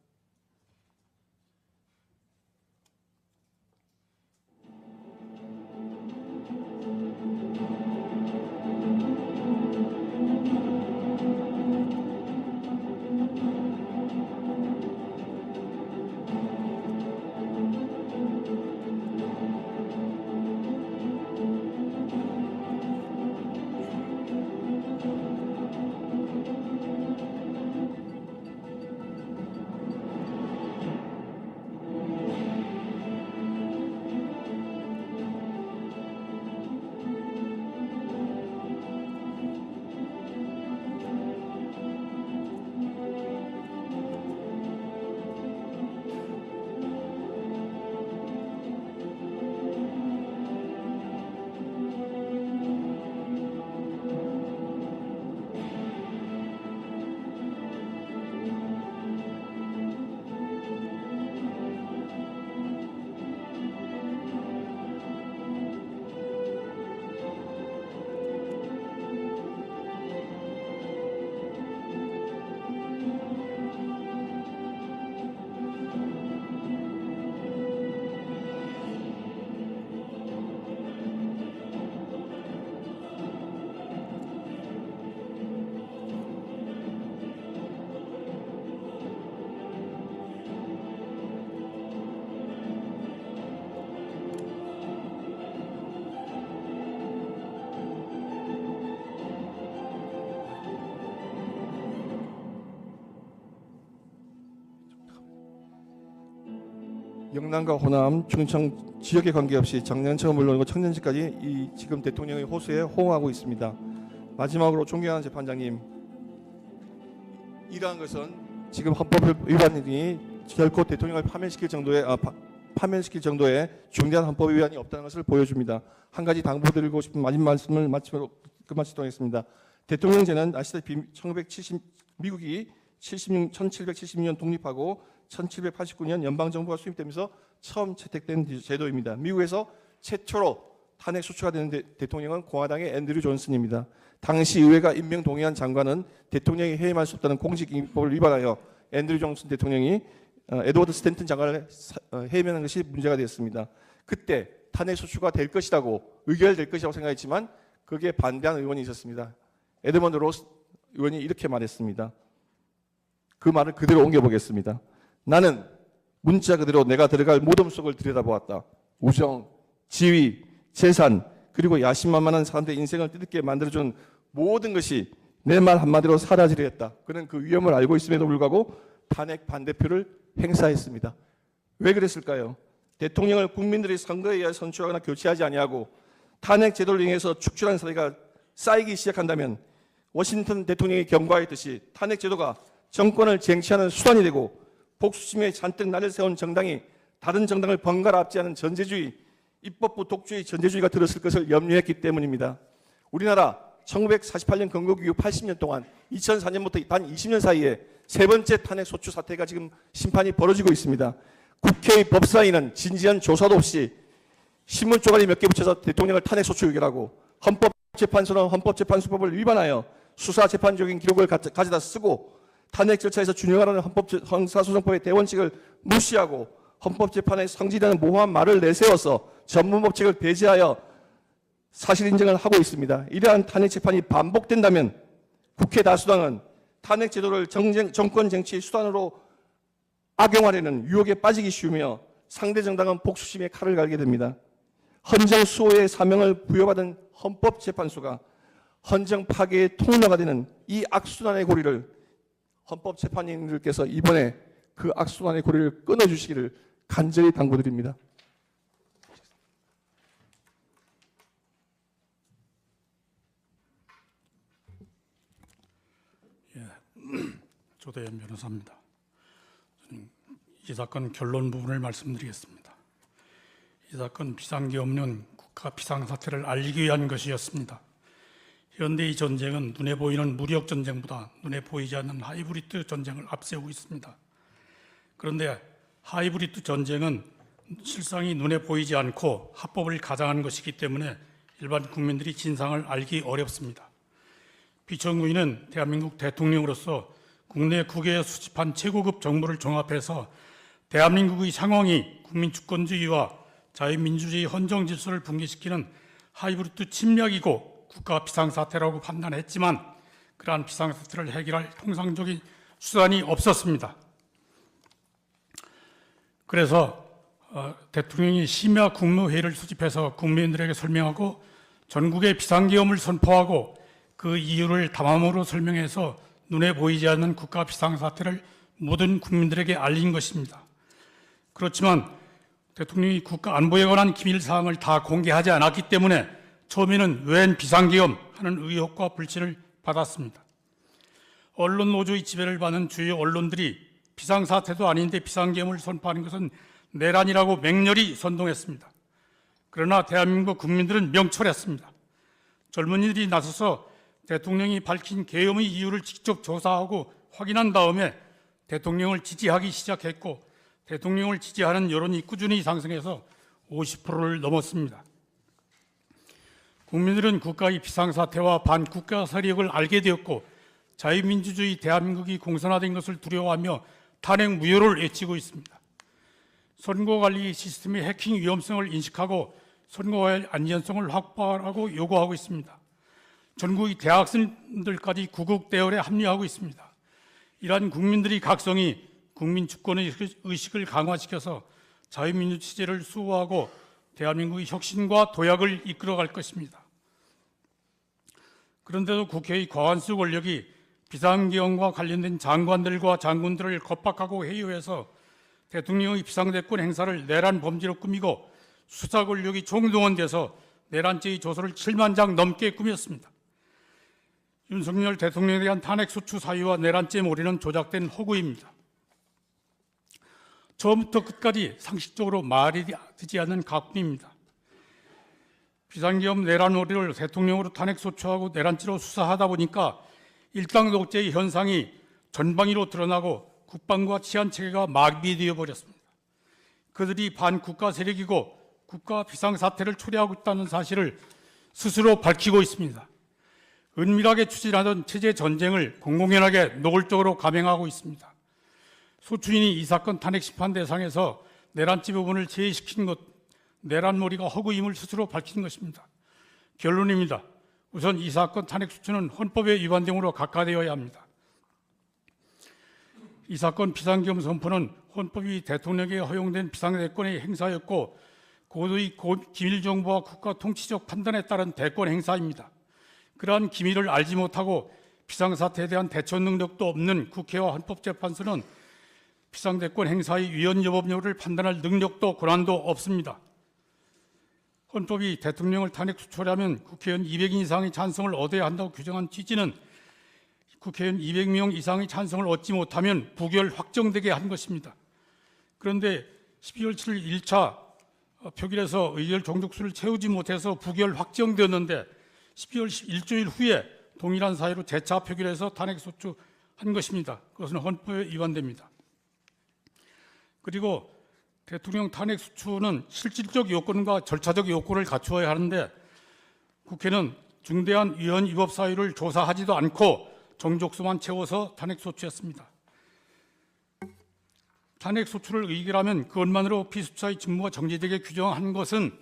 영남과 호남, 충청 지역에 관계없이 장년층은 물론이고 청년층까지 이 지금 대통령의 호소에 호응하고 있습니다. 마지막으로 존경하는 재판장님, 이러한 것은 지금 헌법 위반이 결코 대통령을 파면시킬 정도의 중대한 헌법 위반이 없다는 것을 보여줍니다. 한 가지 당부드리고 싶은 마지막 말씀을 끝마치도록 하겠습니다. 대통령제는 아시다시피 미국이 1776년 독립하고 1789년 연방정부가 수립되면서 처음 채택된 제도입니다. 미국에서 최초로 탄핵 소추가 되는 대통령은 공화당의 앤드류 존슨입니다. 당시 의회가 임명 동의한 장관은 대통령이 해임할 수 없다는 공직임법을 위반하여 앤드류 존슨 대통령이 에드워드 스탠튼 장관을 해임하는 것이 문제가 되었습니다. 그때 탄핵 소추가 될 것이라고 의결될 것이라고 생각했지만 거기에 반대하는 의원이 있었습니다. 에드먼드 로스 의원이 이렇게 말했습니다. 그 말을 그대로 옮겨보겠습니다. 나는 문자 그대로 내가 들어갈 무덤 속을 들여다보았다. 우정, 지위, 재산, 그리고 야심만만한 사람들의 인생을 뜻있게 만들어준 모든 것이 내 말 한마디로 사라지려 했다. 그는 그 위험을 알고 있음에도 불구하고 탄핵 반대표를 행사했습니다. 왜 그랬을까요? 대통령을 국민들이 선거에 의해 선출하거나 교체하지 아니하고 탄핵 제도를 이용해서 축출한 사례가 쌓이기 시작한다면 워싱턴 대통령이 경고하였듯이 탄핵 제도가 정권을 쟁취하는 수단이 되고 복수심에 잔뜩 날을 세운 정당이 다른 정당을 번갈아 압제하는 전제주의, 입법부 독주의 전제주의가 들었을 것을 염려했기 때문입니다. 우리나라 1948년 건국 이후 80년 동안 2004년부터 단 20년 사이에 세 번째 탄핵 소추 사태가 지금 심판이 벌어지고 있습니다. 국회의 법사위는 진지한 조사도 없이 신문 쪼가리 몇 개 붙여서 대통령을 탄핵 소추 의결하고 헌법재판소는 헌법재판소법을 위반하여 수사재판적인 기록을 가져다 쓰고 탄핵 절차에서 준용하라는 형사소송법의 대원칙을 무시하고 헌법재판의 성질이라는 모호한 말을 내세워서 전문법칙을 배제하여 사실 인정을 하고 있습니다. 이러한 탄핵 재판이 반복된다면 국회 다수당은 탄핵 제도를 정권 쟁취의 수단으로 악용하려는 유혹에 빠지기 쉬우며 상대 정당은 복수심에 칼을 갈게 됩니다. 헌정 수호의 사명을 부여받은 헌법재판소가 헌정 파괴의 통로가 되는 이 악순환의 고리를 헌법재판인들께서 이번에 그 악순환의 고리를 끊어주시기를 간절히 당부드립니다. 조대현 변호사입니다. 저는 이 사건 결론 부분을 말씀드리겠습니다. 이 사건 비상기 없는 국가 비상사태를 알리기 위한 것이었습니다. 현대 이 전쟁은 눈에 보이는 무력 전쟁보다 눈에 보이지 않는 하이브리드 전쟁을 앞세우고 있습니다. 그런데 하이브리드 전쟁은 실상이 눈에 보이지 않고 합법을 가장한 것이기 때문에 일반 국민들이 진상을 알기 어렵습니다. 비천구인은 대한민국 대통령으로서 국내 국외에 수집한 최고급 정보를 종합해서 대한민국의 상황이 국민주권주의와 자유민주주의 헌정 질서를 붕괴시키는 하이브리드 침략이고 국가 비상사태라고 판단했지만 그러한 비상사태를 해결할 통상적인 수단이 없었습니다. 그래서 대통령이 심야 국무회의를 수집해서 국민들에게 설명하고 전국에 비상계엄을 선포하고 그 이유를 담화문으로 설명해서 눈에 보이지 않는 국가 비상사태를 모든 국민들에게 알린 것입니다. 그렇지만 대통령이 국가 안보에 관한 기밀사항을 다 공개하지 않았기 때문에 처음에는 웬 비상계엄 하는 의혹과 불신을 받았습니다. 언론 노조의 지배를 받는 주요 언론들이 비상사태도 아닌데 비상계엄을 선포하는 것은 내란이라고 맹렬히 선동했습니다. 그러나 대한민국 국민들은 명철했습니다. 젊은이들이 나서서 대통령이 밝힌 계엄의 이유를 직접 조사하고 확인한 다음에 대통령을 지지하기 시작했고 대통령을 지지하는 여론이 꾸준히 상승해서 50%를 넘었습니다. 국민들은 국가의 비상사태와 반국가 세력을 알게 되었고 자유민주주의 대한민국이 공산화된 것을 두려워하며 탄핵 무효를 외치고 있습니다. 선거관리 시스템의 해킹 위험성을 인식하고 선거의 안전성을 확보하라고 요구하고 있습니다. 전국의 대학생들까지 구국 대열에 합류하고 있습니다. 이러한 국민들의 각성이 국민 주권의 의식을 강화시켜서 자유민주 체제를 수호하고 대한민국의 혁신과 도약을 이끌어갈 것입니다. 그런데도 국회의 과반수 권력이 비상계엄과 관련된 장관들과 장군들을 겁박하고 회유해서 대통령의 비상대권 행사를 내란 범죄로 꾸미고 수사 권력이 총동원돼서 내란죄의 조서를 7만 장 넘게 꾸몄습니다. 윤석열 대통령에 대한 탄핵소추 사유와 내란죄 몰이는 조작된 허구입니다. 처음부터 끝까지 상식적으로 말이 되지 않는 가뿐입니다. 비상계엄 내란 몰이를 대통령으로 탄핵소추하고 내란죄로 수사하다 보니까 일당 독재의 현상이 전방위로 드러나고 국방과 치안체계가 마비되어 버렸습니다. 그들이 반국가 세력이고 국가 비상사태를 초래하고 있다는 사실을 스스로 밝히고 있습니다. 은밀하게 추진하던 체제 전쟁을 공공연하게 노골적으로 감행하고 있습니다. 소추인이 이 사건 탄핵 심판 대상에서 내란죄 부분을 제외시킨 것, 내란몰이가 허구임을 스스로 밝힌 것입니다. 결론입니다. 우선 이 사건 탄핵 소추는 헌법에 위반됨으로 각하되어야 합니다. 이 사건 비상계엄 선포는 헌법이 대통령에게 허용된 비상대권의 행사였고 고도의 기밀정보와 국가 통치적 판단에 따른 대권 행사입니다. 그러한 기밀을 알지 못하고 비상사태에 대한 대처 능력도 없는 국회와 헌법재판소는 비상대권 행사의 위헌 여부 여부를 판단할 능력도 권한도 없습니다. 헌법이 대통령을 탄핵 수초하려면 국회의원 200인 이상의 찬성을 얻어야 한다고 규정한 취지는 국회의원 200명 이상의 찬성을 얻지 못하면 부결 확정되게 한 것입니다. 그런데 12월 7일 1차 표결에서 의결 종족수를 채우지 못해서 부결 확정되었는데 12월 일주일 후에 동일한 사유로 재차 표결해서 탄핵 소추한 것입니다. 그것은 헌법에 위반됩니다. 그리고 대통령 탄핵 소추는 실질적 요건과 절차적 요건을 갖추어야 하는데 국회는 중대한 위헌 위법 사유를 조사하지도 않고 정족수만 채워서 탄핵 소추했습니다. 탄핵 소추를 의결하면 그것만으로 피수차의 직무가 정지되게 규정한 것은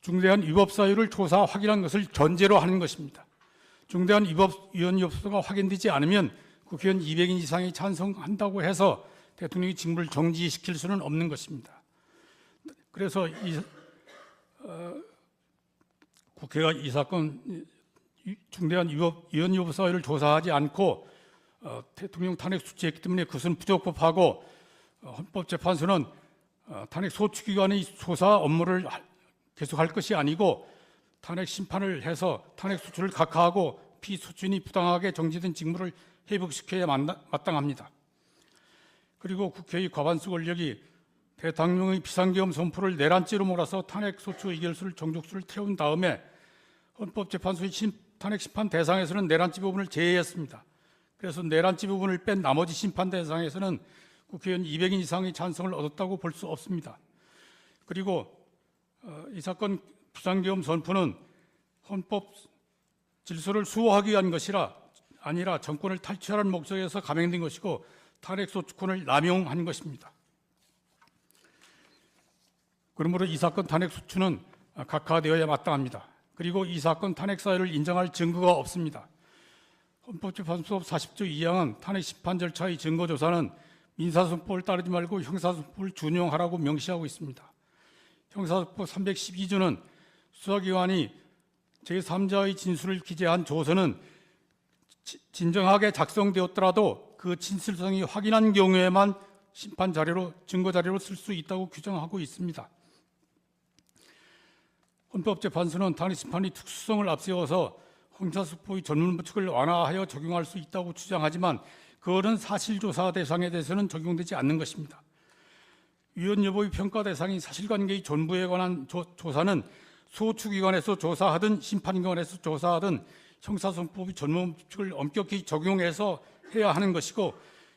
중대한 위법 사유를 조사 확인한 것을 전제로 하는 것입니다. 중대한 위헌 위법소가 확인되지 않으면 국회의원 200인 이상이 찬성한다고 해서 대통령이 직무를 정지시킬 수는 없는 것입니다. 그래서 국회가 이 사건 중대한 위헌 위법 사유를 조사하지 않고 대통령 탄핵 소추했기 때문에 그것은 부적법하고 헌법재판소는 탄핵 소추기관의 조사 업무를 계속할 것이 아니고 탄핵 심판을 해서 탄핵 소추를 각하하고 피소추인이 부당하게 정지된 직무를 회복시켜야 마땅합니다. 그리고 국회의 과반수 권력이 대통령의 비상계엄 선포를 내란죄로 몰아서 탄핵 소추 의결수를 정족수를 태운 다음에 헌법재판소의 탄핵 심판 대상에서는 내란죄 부분을 제외했습니다. 그래서 내란죄 부분을 뺀 나머지 심판 대상에서는 국회의원 200인 이상의 찬성을 얻었다고 볼 수 없습니다. 그리고 이 사건 비상계엄 선포는 헌법 질서를 수호하기 위한 것이라 아니라 정권을 탈취하라는 목적에서 감행된 것이고 탄핵 소추권을 남용한 것입니다. 그러므로 이 사건 탄핵 소추는 각하되어야 마땅합니다. 그리고 이 사건 탄핵 사유를 인정할 증거가 없습니다. 헌법재판소 40조 2항은 탄핵 심판 절차의 증거 조사는 민사소송법을 따르지 말고 형사소송법을 준용하라고 명시하고 있습니다. 형사소송법 312조는 수사기관이 제3자의 진술을 기재한 조서는 진정하게 작성되었더라도 그 진실성이 확인한 경우에만 심판 자료로 증거 자료로 쓸 수 있다고 규정하고 있습니다. 헌법재판소는 탄핵 심판의 특수성을 앞세워서 형사소송법의 전문 법칙을 완화하여 적용할 수 있다고 주장하지만 그것은 사실조사 대상에 대해서는 적용되지 않는 것입니다. 위헌 여부의 평가 대상인 사실관계의 전부에 관한 조사는 소추기관에서 조사하든 심판기관에서 조사하든 형사소송법의 전문 법칙을 엄격히 적용해서 해야 하는 것이고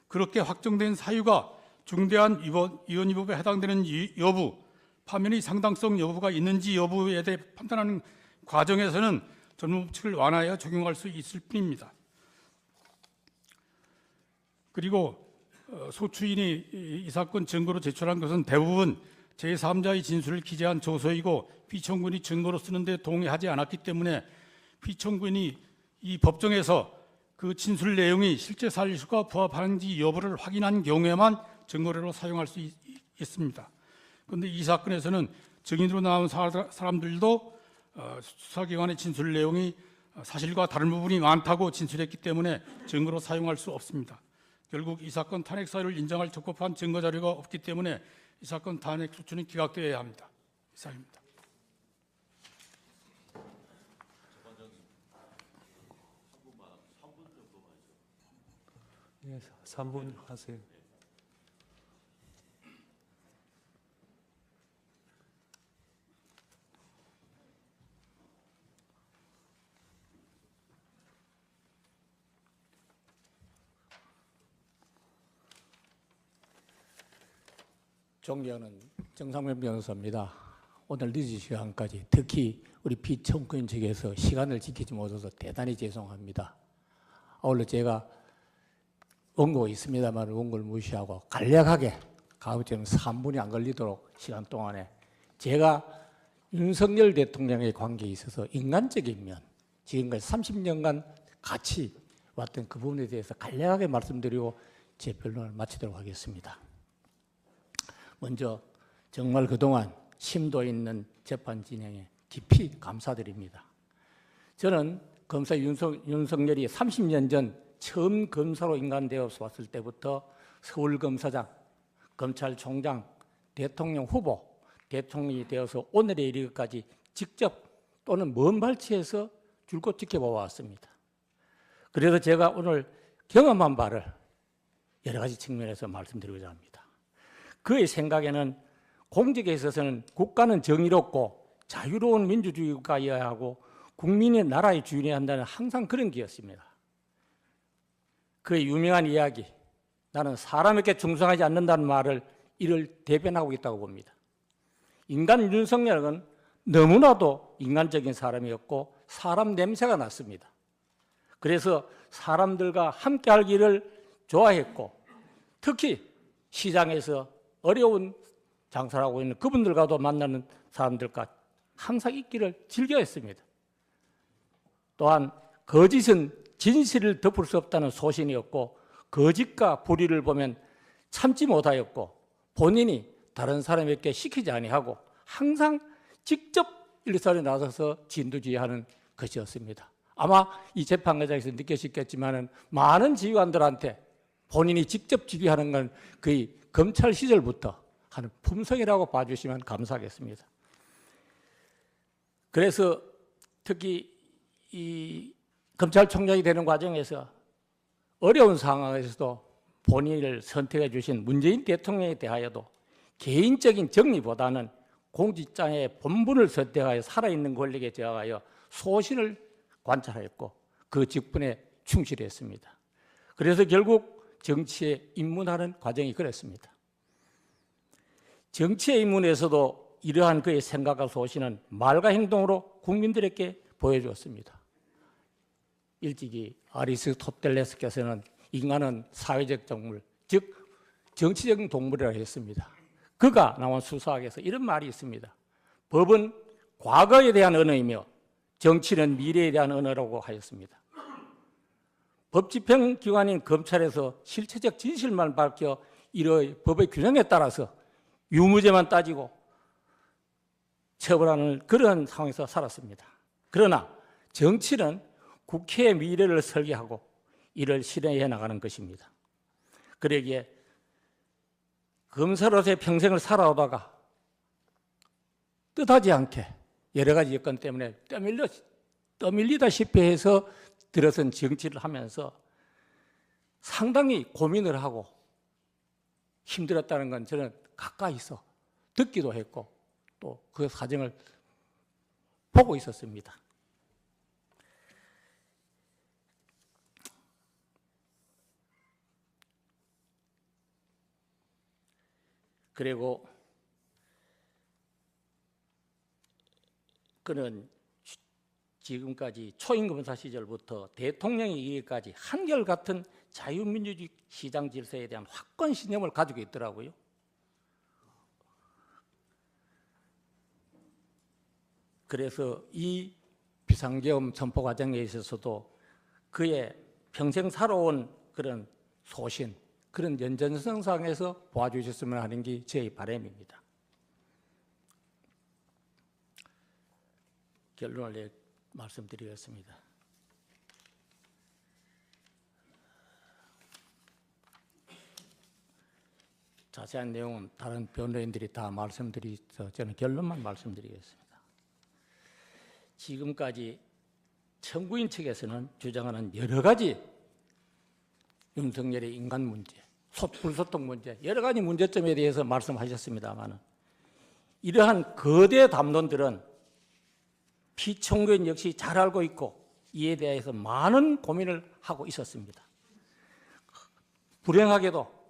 그렇게 확정된 사유가 중대한 위헌 위법에 해당되는 여부, 파면의 상당성 여부가 있는지 여부에 대해 판단하는 과정에서는 전문 법칙을 완화하여 적용할 수 있을 뿐입니다. 그리고 소추인이 이 사건 증거로 제출한 것은 대부분 제3자의 진술을 기재한 조서이고 피청구인이 증거로 쓰는데 동의하지 않았기 때문에 피청구인이 이 법정에서 그 진술 내용이 실제 사실과 부합하는지 여부를 확인한 경우에만 증거로 사용할 수 있습니다. 그런데 이 사건에서는 증인으로 나온 사람들도 수사기관의 진술 내용이 사실과 다른 부분이 많다고 진술했기 때문에 증거로 사용할 수 없습니다. 결국 이 사건 탄핵 사유를 인정할 적법한 증거 자료가 없기 때문에 이 사건 탄핵 소추는 기각되어야 합니다. 이상입니다. 예, 3분 하세요. 존경하는 정상면 변호사입니다. 오늘 늦은 시간까지 특히 우리 피청구인 측에서 시간을 지키지 못해서 대단히 죄송합니다. 아울러 제가 원고 있습니다만 원고를 무시하고 간략하게 가급적이면 3분이 안 걸리도록 시간 동안에 제가 윤석열 대통령의 관계에 있어서 인간적인 면, 지금까지 30년간 같이 왔던 그 부분에 대해서 간략하게 말씀드리고 제 변론을 마치도록 하겠습니다. 먼저 정말 그동안 심도 있는 재판 진행에 깊이 감사드립니다. 저는 검사 윤석열이 30년 전 처음 검사로 인간되어서 왔을 때부터 서울검사장, 검찰총장, 대통령 후보, 대통령이 되어서 오늘에 이르기까지 직접 또는 먼 발치에서 줄곧 지켜보았습니다. 그래서 제가 오늘 경험한 바를 여러 가지 측면에서 말씀드리고자 합니다. 그의 생각에는 공직에 있어서는 국가는 정의롭고 자유로운 민주주의 국가여야 하고 국민의 나라의 주인이 한다는 항상 그런 기였습니다. 그의 유명한 이야기, 나는 사람에게 충성하지 않는다는 말을 이를 대변하고 있다고 봅니다. 인간 윤석열은 너무나도 인간적인 사람이었고 사람 냄새가 났습니다. 그래서 사람들과 함께 하기를 좋아했고 특히 시장에서 어려운 장사를 하고 있는 그분들과도 만나는 사람들과 항상 있기를 즐겨했습니다. 또한 거짓은 진실을 덮을 수 없다는 소신이었고 거짓과 불의를 보면 참지 못하였고 본인이 다른 사람에게 시키지 아니하고 항상 직접 일선에 나서서 진두지휘하는 것이었습니다. 아마 이 재판 과정에서 느끼셨겠지만 많은 지휘관들한테 본인이 직접 지휘하는 건 거의 검찰 시절부터 하는 품성이라고 봐주시면 감사하겠습니다. 그래서 특히 이 검찰총장이 되는 과정에서 어려운 상황에서도 본인을 선택해 주신 문재인 대통령에 대하여도 개인적인 정리보다는 공직자의 본분을 선택하여 살아있는 권력에 저하여 소신을 관찰했고 그 직분에 충실했습니다. 그래서 결국 정치에 입문하는 과정이 그랬습니다. 정치에 입문에서도 이러한 그의 생각과 소신은 말과 행동으로 국민들에게 보여주었습니다. 일찍이 아리스토텔레스께서는 인간은 사회적 동물, 즉 정치적인 동물이라고 했습니다. 그가 나온 수사학에서 이런 말이 있습니다. 법은 과거에 대한 언어이며 정치는 미래에 대한 언어라고 하였습니다. 법집행기관인 검찰에서 실체적 진실만 밝혀 이러한 법의 규정에 따라서 유무죄만 따지고 처벌하는 그런 상황에서 살았습니다. 그러나 정치는 국회의 미래를 설계하고 이를 실행해 나가는 것입니다. 그러기에 검사로서의 평생을 살아오다가 뜻하지 않게 여러 가지 여건 때문에 떠밀리다시피 해서 들어선 정치를 하면서 상당히 고민을 하고 힘들었다는 건 저는 가까이서 듣기도 했고 또 그 사정을 보고 있었습니다. 그리고 그는 지금까지 초임검사 시절부터 대통령이 이기까지 한결같은 자유민주주의 시장 질서에 대한 확고한 신념을 가지고 있더라고요. 그래서 이 비상계엄 선포 과정에 있어서도 그의 평생 살아온 그런 소신, 그런 연전선상에서 보아주셨으면 하는 게 제 바람입니다. 결론을 말씀드리겠습니다. 자세한 내용은 다른 변호인들이 다 말씀드리서 저는 결론만 말씀드리겠습니다. 지금까지 청구인 측에서는 주장하는 여러 가지 윤석열의 인간 문제, 불소통 문제, 여러 가지 문제점에 대해서 말씀하셨습니다만 이러한 거대 담론들은 피청구인 역시 잘 알고 있고 이에 대해서 많은 고민을 하고 있었습니다. 불행하게도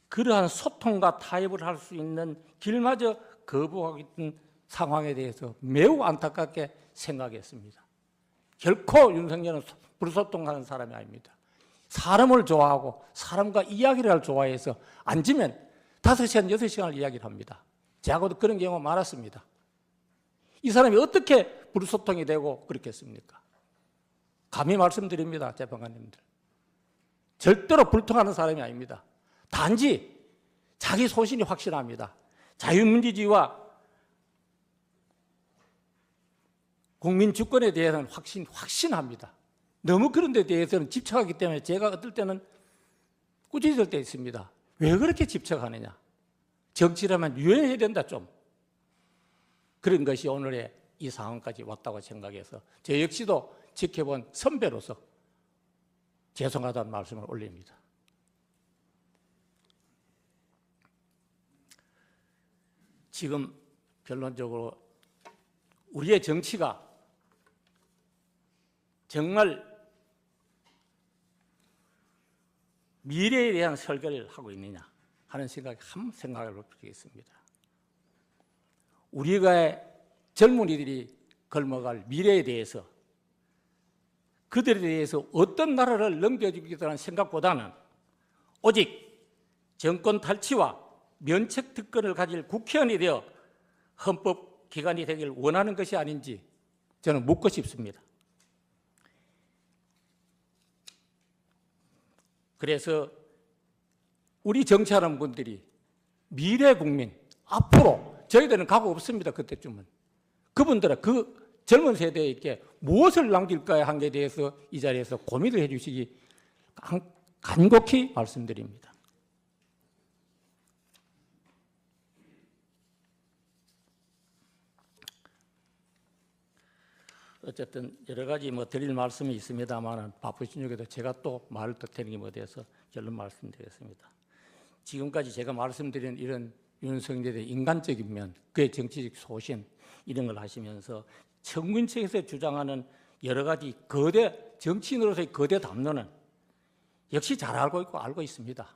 그러한 소통과 타협을 할 수 있는 길마저 거부하고 있는 상황에 대해서 매우 안타깝게 생각했습니다. 결코 윤석열은 불소통하는 사람이 아닙니다. 사람을 좋아하고 사람과 이야기를 할 좋아해서 앉으면 5시간, 6시간을 이야기를 합니다. 저하고도 그런 경우가 많았습니다. 이 사람이 어떻게 불소통이 되고 그렇겠습니까? 감히 말씀드립니다, 재판관님들. 절대로 불통하는 사람이 아닙니다. 단지 자기 소신이 확실합니다. 자유민주주의와 국민 주권에 대해서는 확신합니다. 너무 그런 데 대해서는 집착하기 때문에 제가 어떨 때는 꾸짖을 때 있습니다. 왜 그렇게 집착하느냐? 정치라면 유연해야 된다 좀. 그런 것이 오늘의 이 상황까지 왔다고 생각해서 저 역시도 지켜본 선배로서 죄송하다는 말씀을 올립니다. 지금 결론적으로 우리의 정치가 정말 미래에 대한 설계를 하고 있느냐 하는 생각이 한 생각을 해보겠습니다. 우리가 젊은이들이 걸어갈 미래에 대해서 그들에 대해서 어떤 나라를 넘겨주겠다는 생각보다는 오직 정권 탈취와 면책 특권을 가질 국회의원이 되어 헌법기관이 되기를 원하는 것이 아닌지 저는 묻고 싶습니다. 그래서 우리 정치하는 분들이 미래 국민, 앞으로 저희들은 각오 없습니다. 그때쯤은. 그분들은 그 젊은 세대에게 무엇을 남길까 한 게 대해서 이 자리에서 고민을 해 주시기 간곡히 말씀드립니다. 어쨌든 여러 가지 드릴 말씀이 있습니다만 바쁘신 중에도 제가 또 말을 터뜨리는 게 못해서 결론 말씀드리겠습니다. 지금까지 제가 말씀드린 이런 윤석열의 인간적인 면, 그의 정치적 소신 이런 걸 하시면서 청문책에서 주장하는 여러 가지 거대 정치인으로서의 거대 담론은 역시 잘 알고 있고 알고 있습니다.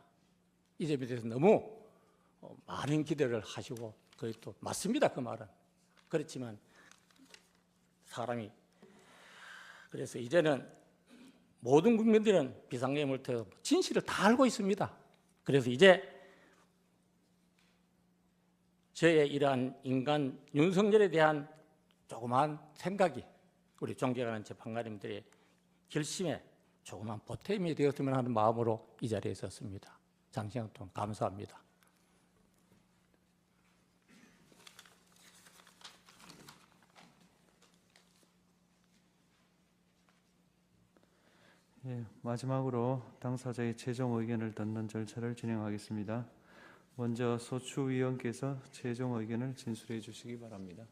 이 점에 대해서 너무 많은 기대를 하시고 그게 또 맞습니다. 그 말은. 그렇지만 사람이 그래서 이제는 모든 국민들은 비상계엄을 통해서 진실을 다 알고 있습니다. 그래서 이제 저의 이러한 인간 윤석열에 대한 조그만 생각이 우리 존경하는 재판관님들의 결심에 조그만 보탬이 되었으면 하는 마음으로 이 자리에 있었습니다. 장시간 동안 감사합니다. 예, 마지막으로 당사자의 최종 의견을 듣는 절차를 진행하겠습니다. 먼저 소추위원께서 최종 의견을 진술해 주시기 바랍니다.